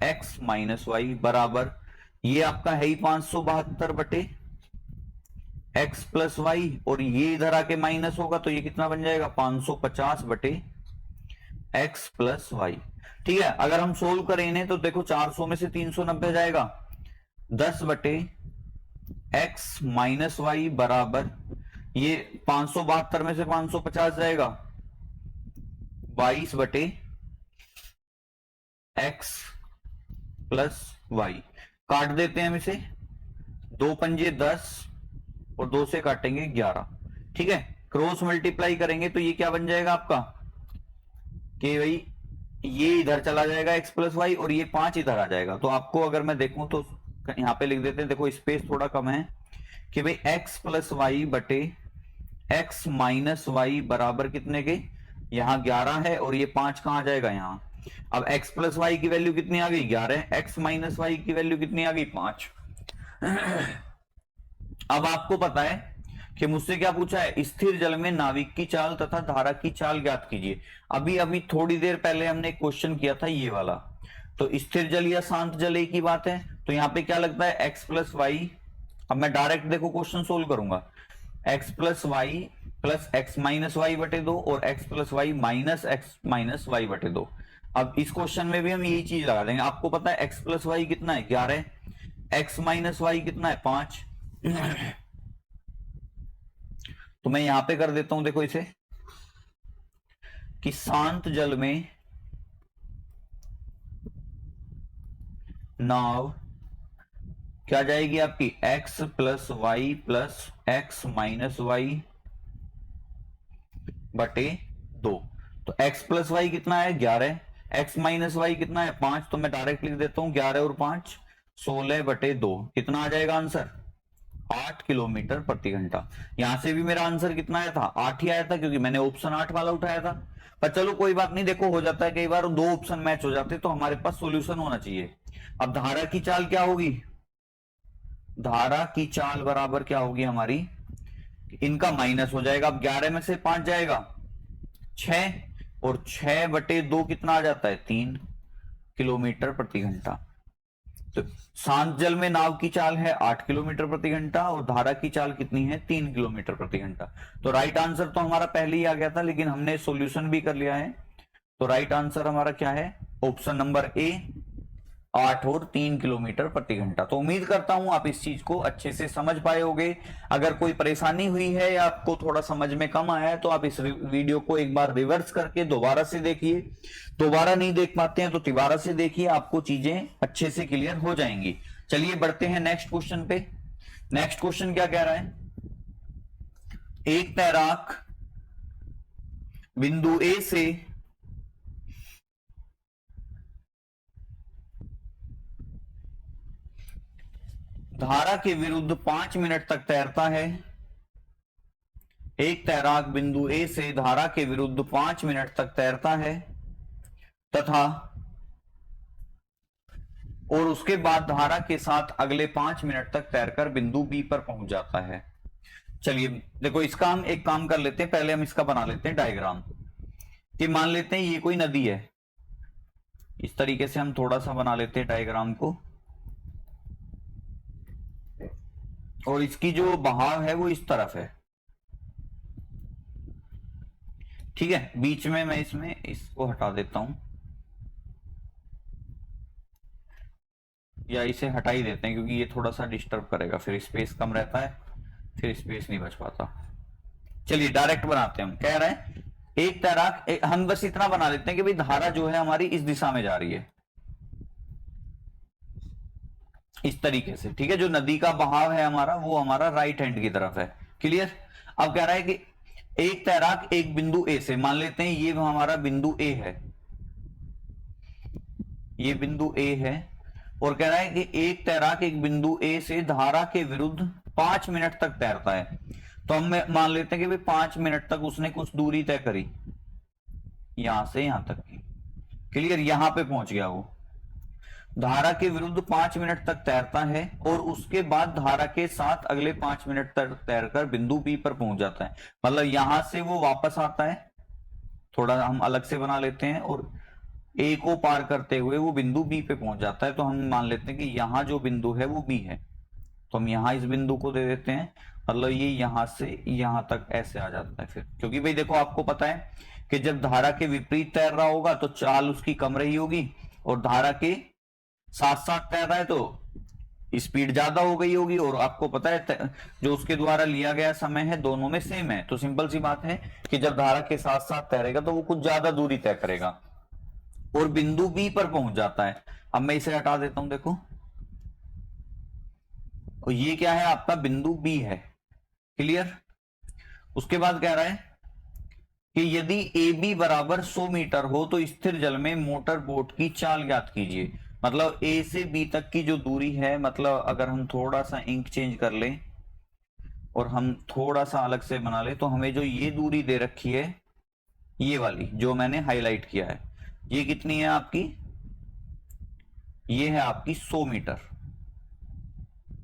x माइनस वाई बराबर, ये आपका है ही 572 बटे x प्लस वाई और ये इधर आके माइनस होगा तो ये कितना बन जाएगा 550 बटे x प्लस वाई। ठीक है, अगर हम सोल्व करें इन्हें तो देखो 400 में से 390 जाएगा 10 बटे x माइनस वाई बराबर, ये 572 में से 550 जाएगा 22 बटे x प्लस वाई। काट देते हैं हम इसे, 2 पंजे 10 और 2 से काटेंगे 11। ठीक है, क्रॉस मल्टीप्लाई करेंगे तो ये क्या बन जाएगा आपका कि भाई ये इधर चला जाएगा x प्लस वाई और ये 5 इधर आ जाएगा। तो आपको अगर मैं देखूं तो यहां पे लिख देते हैं, देखो स्पेस थोड़ा कम है, कि भाई x प्लस वाई बटे x माइनस वाई बराबर कितने के, यहां 11 है और ये 5 कहां आ जाएगा यहां। अब x प्लस वाई की वैल्यू कितनी आ गई 11, x माइनस वाई की वैल्यू कितनी आ गई 5। अब आपको पता है कि मुझसे क्या पूछा है, स्थिर जल में नाविक की चाल तथा धारा की चाल ज्ञात कीजिए। अभी अभी थोड़ी देर पहले हमने एक क्वेश्चन किया था ये वाला, तो स्थिर जल या शांत जल एक ही बात है। तो यहाँ पे क्या लगता है x प्लस वाई, अब मैं डायरेक्ट देखो क्वेश्चन सोल्व करूंगा, x plus Y plus X minus Y बटे 2 और x plus Y minus X minus Y बटे 2। अब इस क्वेश्चन में भी हम यही चीज लगा देंगे। आपको पता है x प्लस वाई कितना है 11, x माइनस वाई कितना है 5। तो मैं यहां पे कर देता हूं, देखो इसे कि शांत जल में नाव क्या जाएगी आपकी x plus Y plus X minus Y बटे 2। तो x प्लस वाई कितना है 11, x माइनस वाई कितना है 5। तो मैं डायरेक्ट लिख देता हूं 11 और 5 16 बटे 2। कितना आ जाएगा आंसर 8 किलोमीटर प्रति घंटा। यहां से भी मेरा आंसर कितना आया था 8 ही आया था, क्योंकि मैंने ऑप्शन 8 वाला उठाया था। पर चलो कोई बात नहीं, देखो हो जाता है कई बार 2 ऑप्शन मैच हो जाते तो हमारे पास सॉल्यूशन होना चाहिए। अब धारा की चाल क्या होगी, धारा की चाल बराबर क्या होगी हमारी, इनका माइनस हो जाएगा। अब 11 में से 5 जाएगा 6 और 6 बटे 2 कितना आ जाता है 3 किलोमीटर प्रति घंटा। तो शांत जल में नाव की चाल है 8 किलोमीटर प्रति घंटा और धारा की चाल कितनी है 3 किलोमीटर प्रति घंटा। तो राइट आंसर तो हमारा पहले ही आ गया था, लेकिन हमने सॉल्यूशन भी कर लिया है। तो राइट आंसर हमारा क्या है, ऑप्शन नंबर ए 8 और 3 किलोमीटर प्रति घंटा। तो उम्मीद करता हूं आप इस चीज को अच्छे से समझ पाए होगे। अगर कोई परेशानी हुई है या आपको थोड़ा समझ में कम आया है तो आप इस वीडियो को एक बार रिवर्स करके दोबारा से देखिए। दोबारा नहीं देख पाते हैं तो तिबारा से देखिए, आपको चीजें अच्छे से क्लियर हो जाएंगी। चलिए बढ़ते हैं नेक्स्ट क्वेश्चन पे। नेक्स्ट क्वेश्चन क्या कह रहा है, एक तैराक बिंदु ए से धारा के विरुद्ध 5 मिनट तक तैरता है। एक तैराक बिंदु ए से धारा के विरुद्ध 5 मिनट तक तैरता है तथा और उसके बाद धारा के साथ अगले 5 मिनट तक तैरकर बिंदु बी पर पहुंच जाता है। चलिए देखो, इसका हम एक काम कर लेते हैं, पहले हम इसका बना लेते हैं डायग्राम। कि मान लेते हैं ये कोई नदी है, इस तरीके से हम थोड़ा सा बना लेते हैं डायग्राम को, और इसकी जो बहाव है वो इस तरफ है। ठीक है, बीच में मैं इसमें इसको हटा देता हूं, या इसे हटा ही देते हैं क्योंकि ये थोड़ा सा डिस्टर्ब करेगा, फिर स्पेस कम रहता है, फिर स्पेस नहीं बच पाता। चलिए डायरेक्ट बनाते हैं। हम कह रहे हैं एक तैराक, हम बस इतना बना लेते हैं कि भाई धारा जो है हमारी इस दिशा में जा रही है, इस तरीके से। ठीक है, जो नदी का बहाव है हमारा वो हमारा राइट हैंड की तरफ है। क्लियर। अब कह रहा है कि एक तैराक एक बिंदु ए से, मान लेते हैं ये हमारा बिंदु ए है, ये बिंदु ए है, और कह रहा है कि एक तैराक एक बिंदु ए से धारा के विरुद्ध 5 मिनट तक तैरता है। तो हम मान लेते हैं कि भाई 5 मिनट तक उसने कुछ दूरी तय करी, यहां से यहां तक की। क्लियर, यहां पे पहुंच गया वो, धारा के विरुद्ध 5 मिनट तक तैरता है और उसके बाद धारा के साथ अगले 5 मिनट तक तैरकर बिंदु बी पर पहुंच जाता है। मतलब यहां से वो वापस आता है, थोड़ा हम अलग से बना लेते हैं, और ए को पार करते हुए वो बिंदु बी पे पहुंच जाता है। तो हम मान लेते हैं कि यहां जो बिंदु है वो बी है, तो हम यहां इस बिंदु को दे देते हैं। मतलब ये यहां से यहां तक ऐसे आ जाता है फिर, क्योंकि भाई देखो आपको पता है कि जब धारा के विपरीत तैर रहा होगा तो चाल उसकी कम रही होगी, और धारा के साथ साथ तैर रहा है तो स्पीड ज्यादा हो गई होगी, और आपको पता है जो उसके द्वारा लिया गया समय है दोनों में सेम है। तो सिंपल सी बात है कि जब धारा के साथ साथ तैरेगा तो वो कुछ ज्यादा दूरी तय करेगा और बिंदु बी पर पहुंच जाता है। अब मैं इसे हटा देता हूं, देखो, और ये क्या है आपका बिंदु बी है। क्लियर। उसके बाद कह रहा है कि यदि ए बी बराबर 100 मीटर हो तो स्थिर जल में मोटर बोट की चाल ज्ञात कीजिए। मतलब ए से बी तक की जो दूरी है, मतलब अगर हम थोड़ा सा इंक चेंज कर लें और हम थोड़ा सा अलग से बना ले, तो हमें जो ये दूरी दे रखी है, ये वाली जो मैंने हाईलाइट किया है, ये कितनी है आपकी, ये है आपकी 100 मीटर।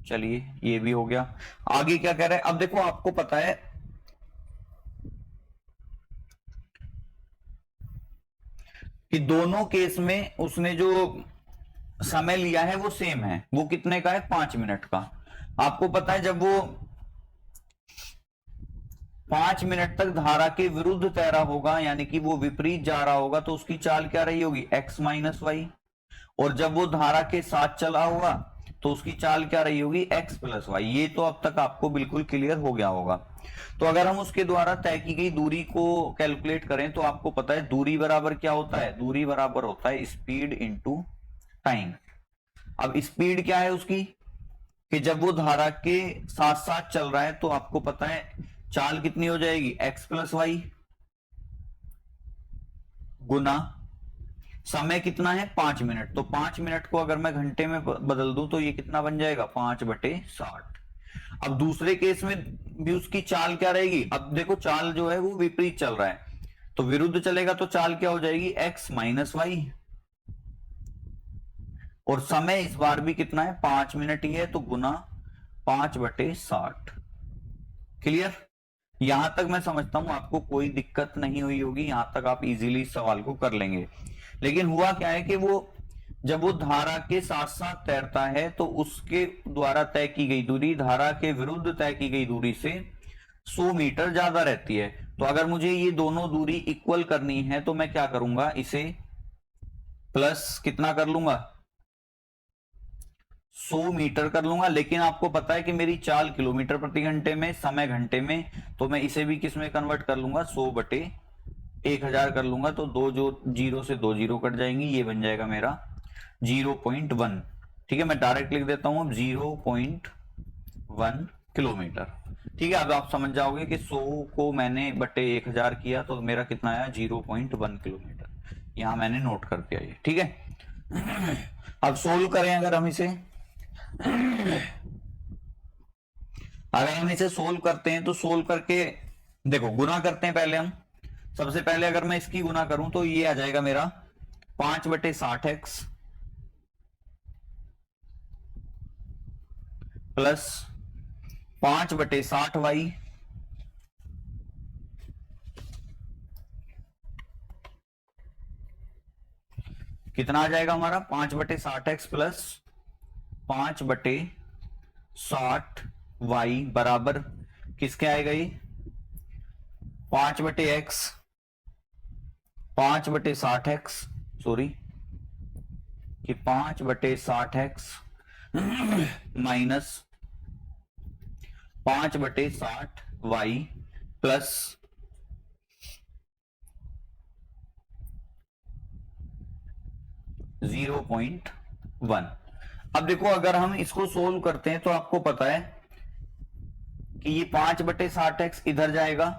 चलिए ये भी हो गया। आगे क्या कह रहे हैं, अब देखो आपको पता है कि दोनों केस में उसने जो समय लिया है वो सेम है। वो कितने का है, 5 मिनट का। आपको पता है जब वो 5 मिनट तक धारा के विरुद्ध तैरा होगा, यानी कि वो विपरीत जा रहा होगा, तो उसकी चाल क्या रही होगी, x माइनस वाई। और जब वो धारा के साथ चला होगा तो उसकी चाल क्या रही होगी, x प्लस वाई। ये तो अब तक आपको बिल्कुल क्लियर हो गया होगा। तो अगर हम उसके द्वारा तय की गई दूरी को कैलकुलेट करें तो आपको पता है दूरी बराबर क्या होता है, दूरी बराबर होता है स्पीड इंटू टाइम। अब स्पीड क्या है उसकी, कि जब वो धारा के साथ साथ चल रहा है तो आपको पता है चाल कितनी हो जाएगी, x प्लस वाई, गुना समय कितना है 5 मिनट। तो 5 मिनट को अगर मैं घंटे में बदल दूं तो ये कितना बन जाएगा, 5/60। अब दूसरे केस में भी उसकी चाल क्या रहेगी, अब देखो चाल जो है वो विपरीत चल रहा है, तो विरुद्ध चलेगा तो चाल क्या हो जाएगी, x माइनस वाई। और समय इस बार भी कितना है, 5 मिनट ही है, तो गुना 5/60। क्लियर। यहां तक मैं समझता हूं आपको कोई दिक्कत नहीं हुई होगी, यहां तक आप इजीली सवाल को कर लेंगे। लेकिन हुआ क्या है कि वो जब वो धारा के साथ साथ तैरता है तो उसके द्वारा तय की गई दूरी धारा के विरुद्ध तय की गई दूरी से 100 मीटर ज्यादा रहती है। तो अगर मुझे ये दोनों दूरी इक्वल करनी है तो मैं क्या करूंगा, इसे प्लस कितना कर लूंगा, 100 मीटर कर लूंगा, लेकिन आपको पता है कि मेरी चाल किलोमीटर प्रति घंटे में, समय घंटे में, तो मैं इसे भी किस में कन्वर्ट कर लूंगा, 100 बटे 1000 कर लूंगा। तो दो जो जीरो से दो जीरो कट जाएंगी, ये बन जाएगा मेरा 0.1। ठीक है, मैं डायरेक्ट लिख देता हूं अब 0.1 किलोमीटर। ठीक है, अब आप समझ जाओगे कि 100 को मैंने बटे 1000 किया तो मेरा कितना आया, 0.1 किलोमीटर। यहां मैंने नोट कर दिया ये। ठीक है, अब सोल्व करें अगर हम इसे, अगर हम इसे सोल्व करते हैं तो सोल्व करके देखो, गुना करते हैं पहले हम। सबसे पहले अगर मैं इसकी गुना करूं तो ये आ जाएगा मेरा 5/60x प्लस 5/60y कितना आ जाएगा हमारा, 5/60x प्लस 5/60y बराबर किसके आएगा ये, 5/x 5/60x, सॉरी कि 5/60x माइनस 5/60y प्लस 0.1। अब देखो, अगर हम इसको सोल्व करते हैं तो आपको पता है कि ये 5/60x इधर जाएगा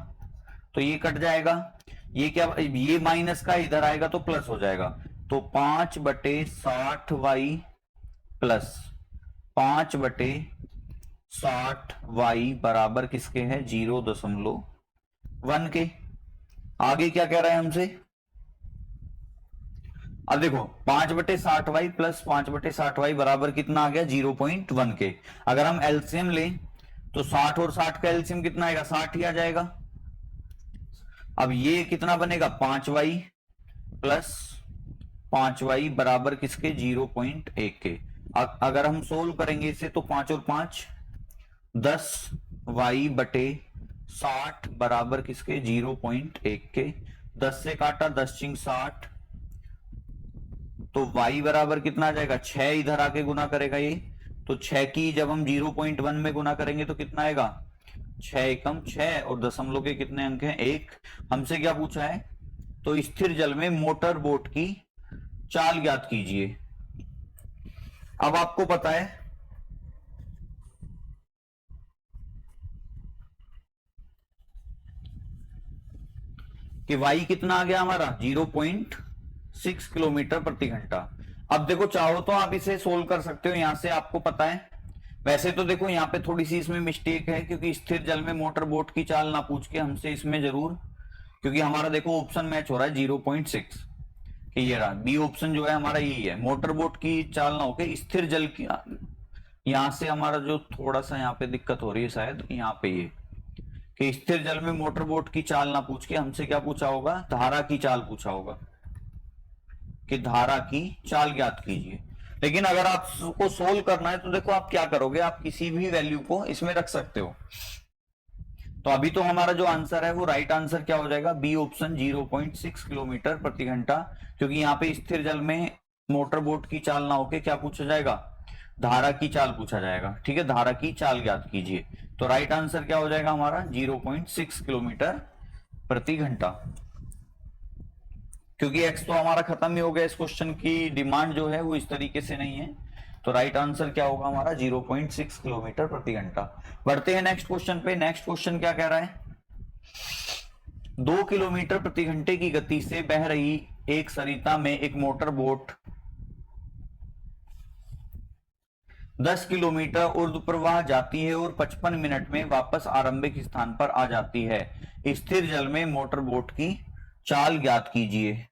तो ये कट जाएगा, ये क्या, ये माइनस का इधर आएगा तो प्लस हो जाएगा। तो 5/60y प्लस 5/60y बराबर किसके है, 0.1 के। आगे क्या कह रहा है हमसे, अब देखो 5/60y प्लस 5/60y बराबर कितना आ गया, 0.1 के। अगर हम एलसीएम लें तो 60 और 60 का एलसीएम कितना आएगा, 60 ही आ जाएगा। अब ये कितना बनेगा, 5y प्लस 5y बराबर किसके, 0.1 के। अगर हम सोल्व करेंगे इसे तो 5 और 5 10y/60 बराबर किसके, 0.1 के। 10 से काटा, 10 60, तो y बराबर कितना आ जाएगा, 6 इधर आके गुना करेगा ये, तो 6 की जब हम 0.1 में गुना करेंगे तो कितना आएगा, 6 एकम 6, और दशमलव के कितने अंक हैं, 1। हमसे क्या पूछा है, तो स्थिर जल में मोटर बोट की चाल ज्ञात कीजिए। अब आपको पता है कि y कितना आ गया हमारा, 0.6 किलोमीटर प्रति घंटा। अब देखो, चाहो तो आप इसे सोल्व कर सकते हो, यहां से आपको पता है। वैसे तो देखो यहाँ पे थोड़ी सी इसमें मिस्टेक है, क्योंकि स्थिर जल में मोटर बोट की चाल ना पूछ के हमसे इसमें जरूर, क्योंकि हमारा देखो ऑप्शन मैच हो रहा है 0.6 कि ये रहा, बी ऑप्शन जो है हमारा यही है, मोटर बोट की चाल ना होके स्थिर जल की। यहां से हमारा जो थोड़ा सा यहाँ पे दिक्कत हो रही है शायद, यहाँ पे ये कि स्थिर जल में मोटर बोट की चाल ना पूछ के हमसे क्या पूछा होगा, धारा की चाल पूछा होगा कि धारा की चाल ज्ञात कीजिए। लेकिन अगर आपको सोल्व करना है तो देखो आप क्या करोगे, आप किसी भी वैल्यू को इसमें रख सकते हो। तो अभी तो हमारा जो आंसर है वो राइट आंसर क्या हो जाएगा, बी ऑप्शन 0.6 किलोमीटर प्रति घंटा, क्योंकि यहाँ पे स्थिर जल में मोटर बोट की चाल ना होके क्या पूछा जाएगा, धारा की चाल पूछा जाएगा। ठीक है, धारा की चाल ज्ञात कीजिए, तो राइट आंसर क्या हो जाएगा हमारा, 0.6 किलोमीटर प्रति घंटा। क्योंकि x तो हमारा खत्म ही हो गया, इस क्वेश्चन की डिमांड जो है वो इस तरीके से नहीं है, तो राइट आंसर क्या होगा हमारा, 0.6 किलोमीटर प्रति घंटा। बढ़ते हैं नेक्स्ट क्वेश्चन पे। नेक्स्ट क्वेश्चन क्या कह रहा है, 2 किलोमीटर प्रति घंटे की गति से बह रही एक सरिता में एक मोटर बोट 10 किलोमीटर ऊर्ध्व प्रवाह जाती है और 55 मिनट में वापस आरंभिक स्थान पर आ जाती है। स्थिर जल में मोटर बोट की चाल ज्ञात कीजिए।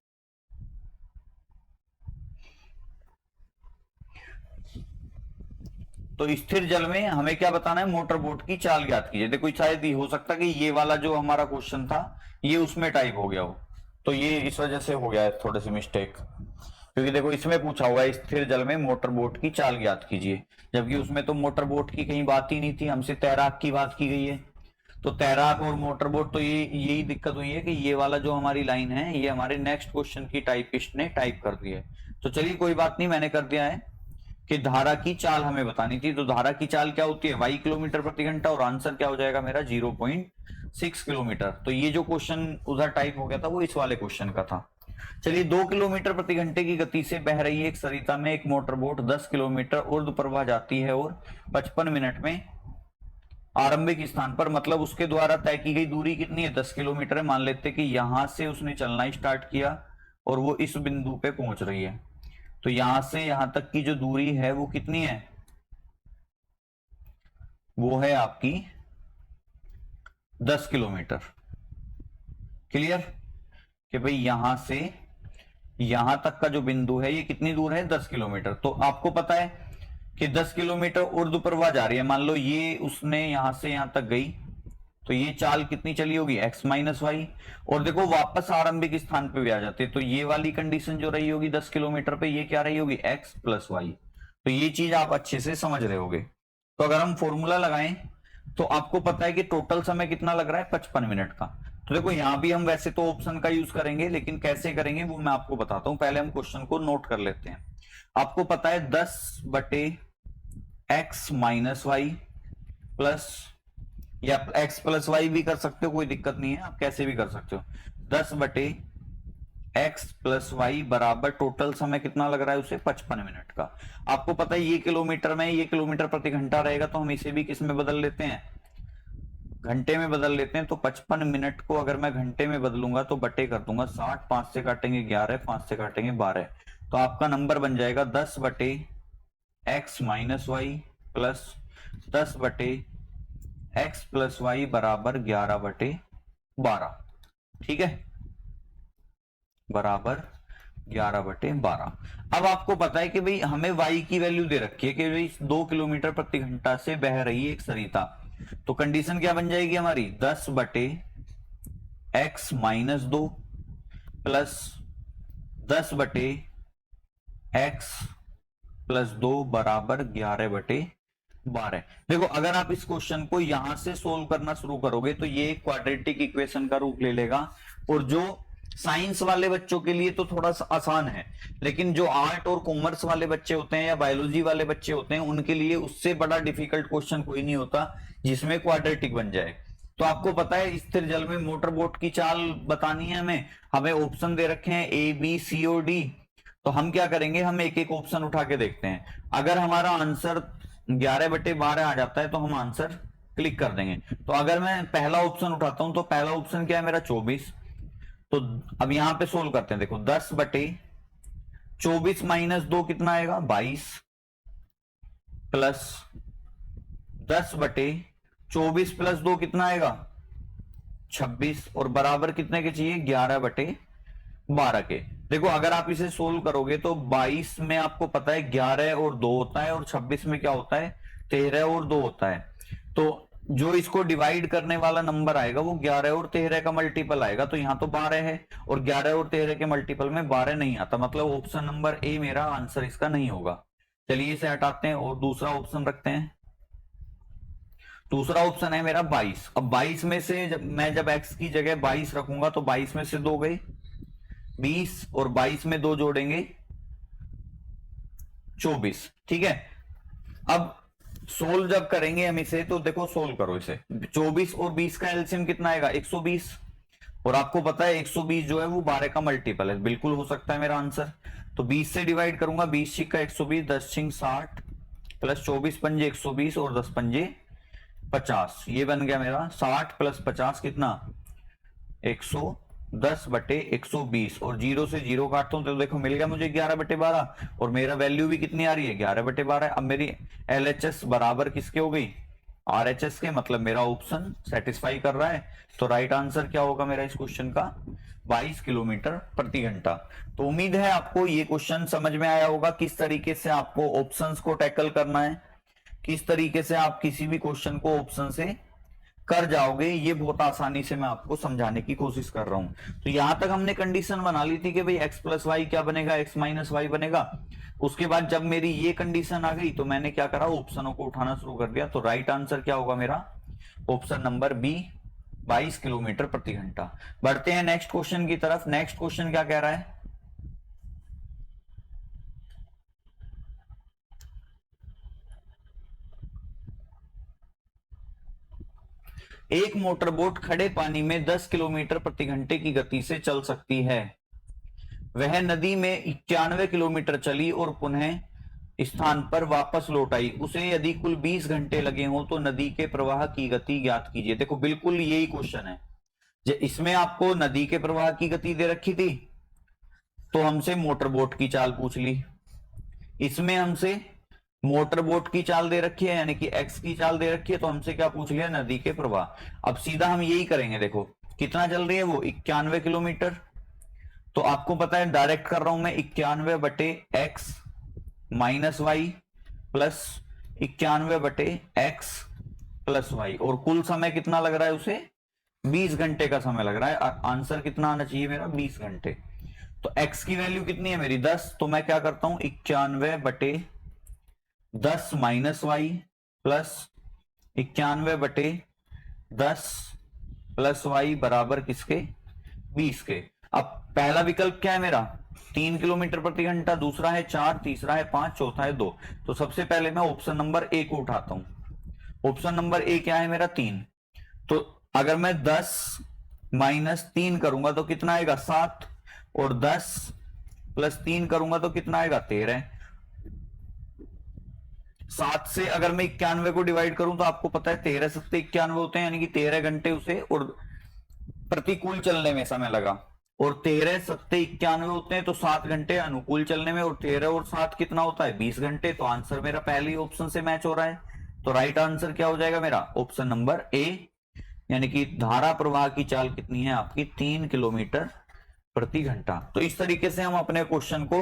तो स्थिर जल में हमें क्या बताना है, मोटर बोट की चाल ज्ञात कीजिए। देखो शायद ये हो सकता है कि ये वाला जो हमारा क्वेश्चन था ये उसमें टाइप हो गया हो, तो ये इस वजह से हो गया है थोड़ी सी मिस्टेक, क्योंकि देखो इसमें पूछा हुआ है स्थिर जल में मोटर बोट की चाल ज्ञात कीजिए, जबकि उसमें तो मोटर बोट की कहीं बात ही नहीं थी, हमसे तैराक की बात की गई है। तो तैराक और मोटर बोट, तो ये यही दिक्कत हुई है कि ये वाला जो हमारी लाइन है ये हमारे नेक्स्ट क्वेश्चन की टाइपिस्ट ने टाइप कर दी है। तो चलिए कोई बात नहीं, मैंने कर दिया है। कि धारा की चाल हमें बतानी थी। तो धारा की चाल क्या होती है, y किलोमीटर प्रति घंटा, और आंसर क्या हो जाएगा मेरा 0.6 किलोमीटर। तो ये जो क्वेश्चन उधर टाइप हो गया था वो इस वाले क्वेश्चन का था। चलिए, 2 किलोमीटर प्रति घंटे की गति से बह रही है एक सरिता में एक मोटर बोट 10 किलोमीटर ऊर्ध्व प्रवाह जाती है और 55 मिनट में आरंभिक स्थान पर, मतलब उसके द्वारा तय की गई दूरी कितनी है, 10 किलोमीटर है। मान लेते कि यहां से उसने चलना स्टार्ट किया और वो इस बिंदु पे पहुंच रही है। तो यहां से यहां तक की जो दूरी है वो कितनी है, वो है आपकी 10 किलोमीटर। क्लियर कि भाई यहां से यहां तक का जो बिंदु है ये कितनी दूर है, 10 किलोमीटर। तो आपको पता है कि 10 किलोमीटर ऊर्ध्व प्रवाह जा रही है। मान लो ये उसने यहां से यहां तक गई, तो ये चाल कितनी चली होगी, x माइनस वाई। और देखो वापस आरंभिक स्थान पे भी आ जाते, तो ये वाली कंडीशन जो रही होगी 10 किलोमीटर पे, ये क्या रही होगी, x प्लस वाई। तो ये चीज आप अच्छे से समझ रहे होगे। तो अगर हम फॉर्मूला लगाएं तो आपको पता है कि टोटल समय कितना लग रहा है, 55 मिनट का। तो देखो यहां भी हम वैसे तो ऑप्शन का यूज करेंगे, लेकिन कैसे करेंगे वो मैं आपको बताता हूं। पहले हम क्वेश्चन को नोट कर लेते हैं। आपको पता है 10/x माइनस वाई प्लस, या x प्लस वाई भी कर सकते हो, कोई दिक्कत नहीं है, आप कैसे भी कर सकते हो। 10/x प्लस वाई बराबर टोटल समय कितना लग रहा है उसे, 55 मिनट का। आपको पता है ये किलोमीटर में, ये किलोमीटर प्रति घंटा रहेगा, तो हम इसे भी किस में बदल लेते हैं, घंटे में बदल लेते हैं। तो 55 मिनट को अगर मैं घंटे में बदलूंगा तो बटे कर दूंगा 60, 5 से काटेंगे 11, 5 से काटेंगे 12। तो आपका नंबर बन जाएगा 10/x minus Y plus 10/x plus Y बराबर 11/12। ठीक है, बराबर 11/12। अब आपको पता है कि भाई हमें y की वैल्यू दे रखी है कि भाई 2 किलोमीटर प्रति घंटा से बह रही है एक सरिता। तो कंडीशन क्या बन जाएगी हमारी, 10/x minus 2 plus 10/x plus 2 बराबर 11/12। देखो अगर आप इस क्वेश्चन को यहां से सोल्व करना शुरू करोगे तो ये क्वाड्रेटिक इक्वेशन का रूप ले लेगा। और जो साइंस वाले बच्चों के लिए तो थोड़ा सा आसान है, लेकिन जो आर्ट और कॉमर्स वाले बच्चे होते हैं या बायोलॉजी वाले बच्चे होते हैं उनके लिए उससे बड़ा डिफिकल्ट क्वेश्चन कोई नहीं होता जिसमें क्वाड्रेटिक बन जाए। तो आपको पता है स्थिर जल में मोटर बोट की चाल बतानी है हमें, हमें ऑप्शन दे रखे हैं ए बी सी और डी। तो हम क्या करेंगे, हम एक एक ऑप्शन उठा के देखते हैं। अगर हमारा आंसर 11/12 आ जाता है तो हम आंसर क्लिक कर देंगे। तो अगर मैं पहला ऑप्शन उठाता हूं तो पहला ऑप्शन क्या है मेरा, 24। तो अब यहां पे सोल्व करते हैं। देखो 10/24 माइनस 2 कितना आएगा, 22 प्लस 10/24 प्लस 2 कितना आएगा, 26, और बराबर कितने के चाहिए, 11/12 के। देखो अगर आप इसे सोल्व करोगे तो 22 में आपको पता है 11 और 2 होता है, और 26 में क्या होता है, 13 और 2 होता है। तो जो इसको डिवाइड करने वाला नंबर आएगा वो 11 और 13 का मल्टीपल आएगा। तो यहां तो 12 है और 11 और 13 के मल्टीपल में 12 नहीं आता, मतलब ऑप्शन नंबर ए मेरा आंसर इसका नहीं होगा। चलिए इसे हटाते हैं और दूसरा ऑप्शन रखते हैं। दूसरा ऑप्शन है मेरा 22। अब 22 में से मैं जब x की जगह 22 रखूंगा तो 22 में से 2 गए 20, और 22 में 2 जोड़ेंगे 24। ठीक है, अब सोल्व जब करेंगे हम इसे तो देखो सोल्व करो इसे, 24 और 20 का एलसीएम कितना आएगा, 120। और आपको पता है 120 जो है वो 12 का मल्टीपल है, बिल्कुल हो सकता है मेरा आंसर। तो 20 से डिवाइड करूंगा, 20 छिक का 120, 10 छिक 60 प्लस 24 पंजे 120 और 10 पंजे 50। ये बन गया मेरा 60 प्लस 50 कितना, 110/120। और 0 से 0 काटता हूं तो देखो मिल गया मुझे 11/12, और मेरा वैल्यू भी कितनी आ रही है, 11/12। अब मेरी LHS बराबर किसके हो गई, RHS के, मतलब मेरा ऑप्शन सेटिस्फाई कर रहा है। तो राइट आंसर क्या होगा मेरा इस क्वेश्चन का, 22 किलोमीटर प्रति घंटा। तो उम्मीद है आपको ये क्वेश्चन समझ में आया होगा, किस तरीके से आपको ऑप्शंस को टैकल करना है, किस तरीके से आप किसी भी क्वेश्चन को ऑप्शन से कर जाओगे। ये बहुत आसानी से मैं आपको समझाने की कोशिश कर रहा हूं। तो यहां तक हमने कंडीशन बना ली थी कि भाई x प्लस वाई क्या बनेगा, x माइनस वाई बनेगा। उसके बाद जब मेरी ये कंडीशन आ गई तो मैंने क्या करा, ऑप्शनों को उठाना शुरू कर दिया। तो राइट आंसर क्या होगा मेरा, ऑप्शन नंबर बी, 22 किलोमीटर प्रति घंटा। बढ़ते हैं नेक्स्ट क्वेश्चन की तरफ। नेक्स्ट क्वेश्चन क्या कह रहा है, एक मोटर बोट खड़े पानी में 10 किलोमीटर प्रति घंटे की गति से चल सकती है। वह नदी में 91 किलोमीटर चली और पुनः स्थान पर वापस लौट आई। उसे यदि कुल 20 घंटे लगे हो तो नदी के प्रवाह की गति ज्ञात कीजिए। देखो बिल्कुल यही क्वेश्चन है। इसमें आपको नदी के प्रवाह की गति दे रखी थी तो हमसे मोटर बोट की चाल पूछ ली। इसमें हमसे मोटर बोट की चाल दे रखी है यानी कि एक्स की चाल दे रखी है, तो हमसे क्या पूछ लिया, नदी के प्रवाह। अब सीधा हम यही करेंगे। देखो कितना चल रही है वो, 91 किलोमीटर। तो आपको पता है डायरेक्ट कर रहा हूं मैं 91 बटे एक्स माइनस वाई प्लस 91 बटे एक्स प्लस वाई, और कुल समय कितना लग रहा है उसे, 20 घंटे का समय लग रहा है। आंसर कितना आना चाहिए मेरा, 20 घंटे। तो x की वैल्यू कितनी है मेरी, 10। तो मैं क्या करता हूं, 91 बटे 10 माइनस वाई प्लस 91 बटे 10 प्लस वाई बराबर किसके, 20 के। अब पहला विकल्प क्या है मेरा, 3 किलोमीटर प्रति घंटा, दूसरा है 4, तीसरा है 5, चौथा है 2। तो सबसे पहले मैं ऑप्शन नंबर ए को उठाता हूं। ऑप्शन नंबर ए क्या है मेरा, 3। तो अगर मैं 10 माइनस 3 करूंगा तो कितना आएगा, 7, और 10 प्लस 3 करूंगा तो कितना आएगा, 13। 7 से अगर मैं 91 को डिवाइड करूं तो आपको पता है 13 सत्ते 91 होते हैं, यानी कि 13 घंटे उसे और प्रतिकूल चलने में समय लगा। और 13 सत्ते 91 होते हैं तो 7 घंटे अनुकूल चलने में, और 13 और 7 कितना होता है, 20 घंटे। तो आंसर मेरा पहले ही ऑप्शन से मैच हो रहा है। तो राइट आंसर क्या हो जाएगा मेरा, ऑप्शन नंबर ए, यानी कि धारा प्रवाह की चाल कितनी है आपकी, 3 किलोमीटर प्रति घंटा। तो इस तरीके से हम अपने क्वेश्चन को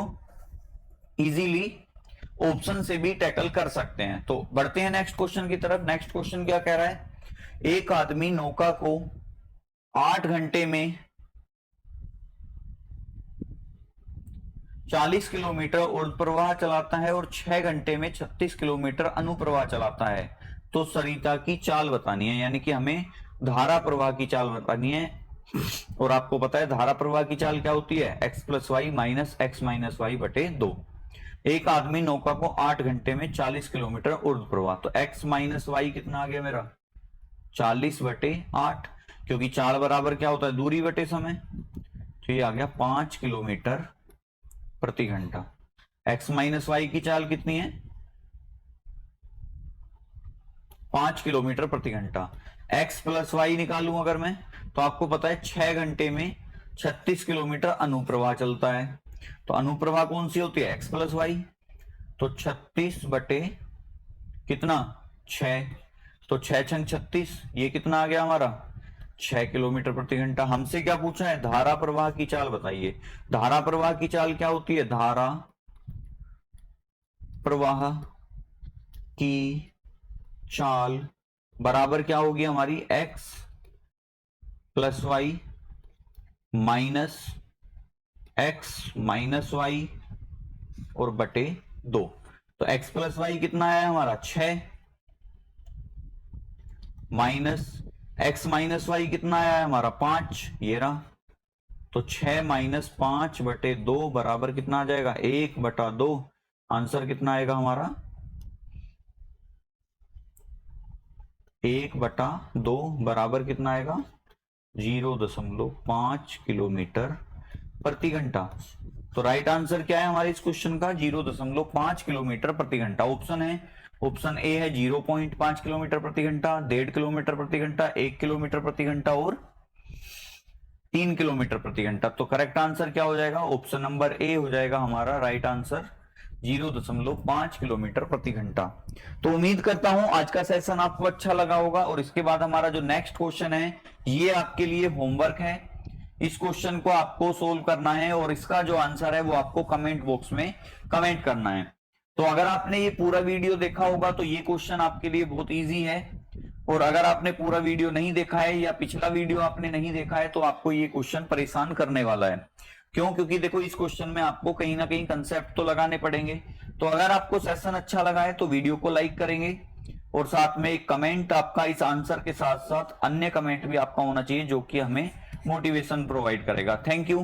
इजीली ऑप्शन से भी टैकल कर सकते हैं। तो बढ़ते हैं नेक्स्ट क्वेश्चन की तरफ। नेक्स्ट क्वेश्चन क्या कह रहा है, एक आदमी नौका को 8 घंटे में 40 किलोमीटर ऊर्ध्वप्रवाह चलाता है और 6 घंटे में 36 किलोमीटर अनुप्रवाह चलाता है। तो सरिता की चाल बतानी है, यानी कि हमें धारा प्रवाह की चाल बतानी है। और आपको पता है धारा प्रवाह की चाल क्या होती है, x plus Y minus X minus Y बटे 2। एक आदमी नौका को 8 घंटे में 40 किलोमीटर ऊर्ध्वप्रवाह, तो x माइनस वाई कितना आ गया मेरा, 40 बटे 8, क्योंकि चाल बराबर क्या होता है, दूरी बटे समय। तो ये आ गया 5 किलोमीटर प्रति घंटा। x माइनस वाई की चाल कितनी है, 5 किलोमीटर प्रति घंटा। x प्लस वाई निकालूं अगर मैं, तो आपको पता है 6 घंटे में 36 किलोमीटर अनुप्रवाह चलता है। तो अनुप्रवाह कौन सी होती है, x प्लस वाई। तो 36 बटे कितना, 6। तो 6 छंग 36, ये कितना आ गया हमारा, 6 किलोमीटर प्रति घंटा। हमसे क्या पूछा है, धारा प्रवाह की चाल बताइए। धारा प्रवाह की चाल क्या होती है, धारा प्रवाह की चाल बराबर क्या होगी हमारी, x plus Y minus X minus Y और बटे 2। तो x प्लस वाई कितना आया हमारा, 6, माइनस x माइनस वाई कितना आया है हमारा, 5, ये रहा। तो 6 माइनस 5 बटे 2 बराबर कितना आ जाएगा, 1 बटा 2। आंसर कितना आएगा हमारा, 1 बटा 2 बराबर कितना आएगा, 0.5 किलोमीटर प्रति घंटा। तो राइट आंसर क्या है हमारे इस क्वेश्चन का, 0.5 किलोमीटर प्रति घंटा। ऑप्शन है, ऑप्शन ए है 0.5 किलोमीटर प्रति घंटा, 1.5 किलोमीटर प्रति घंटा, 1 किलोमीटर प्रति घंटा और 3 किलोमीटर प्रति घंटा। तो करेक्ट आंसर क्या हो जाएगा, ऑप्शन नंबर ए हो जाएगा हमारा राइट आंसर, 0.5 किलोमीटर प्रति घंटा। तो उम्मीद करता हूं आज का सेशन आपको अच्छा लगा होगा। और इसके बाद हमारा जो नेक्स्ट क्वेश्चन है ये आपके लिए होमवर्क है। इस क्वेश्चन को आपको सोल्व करना है और इसका जो आंसर है वो आपको कमेंट बॉक्स में कमेंट करना है। तो अगर आपने ये पूरा वीडियो देखा होगा तो ये क्वेश्चन आपके लिए बहुत इजी है। और अगर आपने पूरा वीडियो नहीं देखा है या पिछला वीडियो आपने नहीं देखा है तो आपको ये क्वेश्चन परेशान करने वाला है। क्यों, क्योंकि देखो इस क्वेश्चन में आपको कहीं ना कहीं कंसेप्ट तो लगाने पड़ेंगे। तो अगर आपको सेशन अच्छा लगा है तो वीडियो को लाइक करेंगे और साथ में एक कमेंट आपका इस आंसर के साथ साथ अन्य कमेंट भी आपका होना चाहिए जो कि हमें मोटिवेशन प्रोवाइड करेगा। Thank you.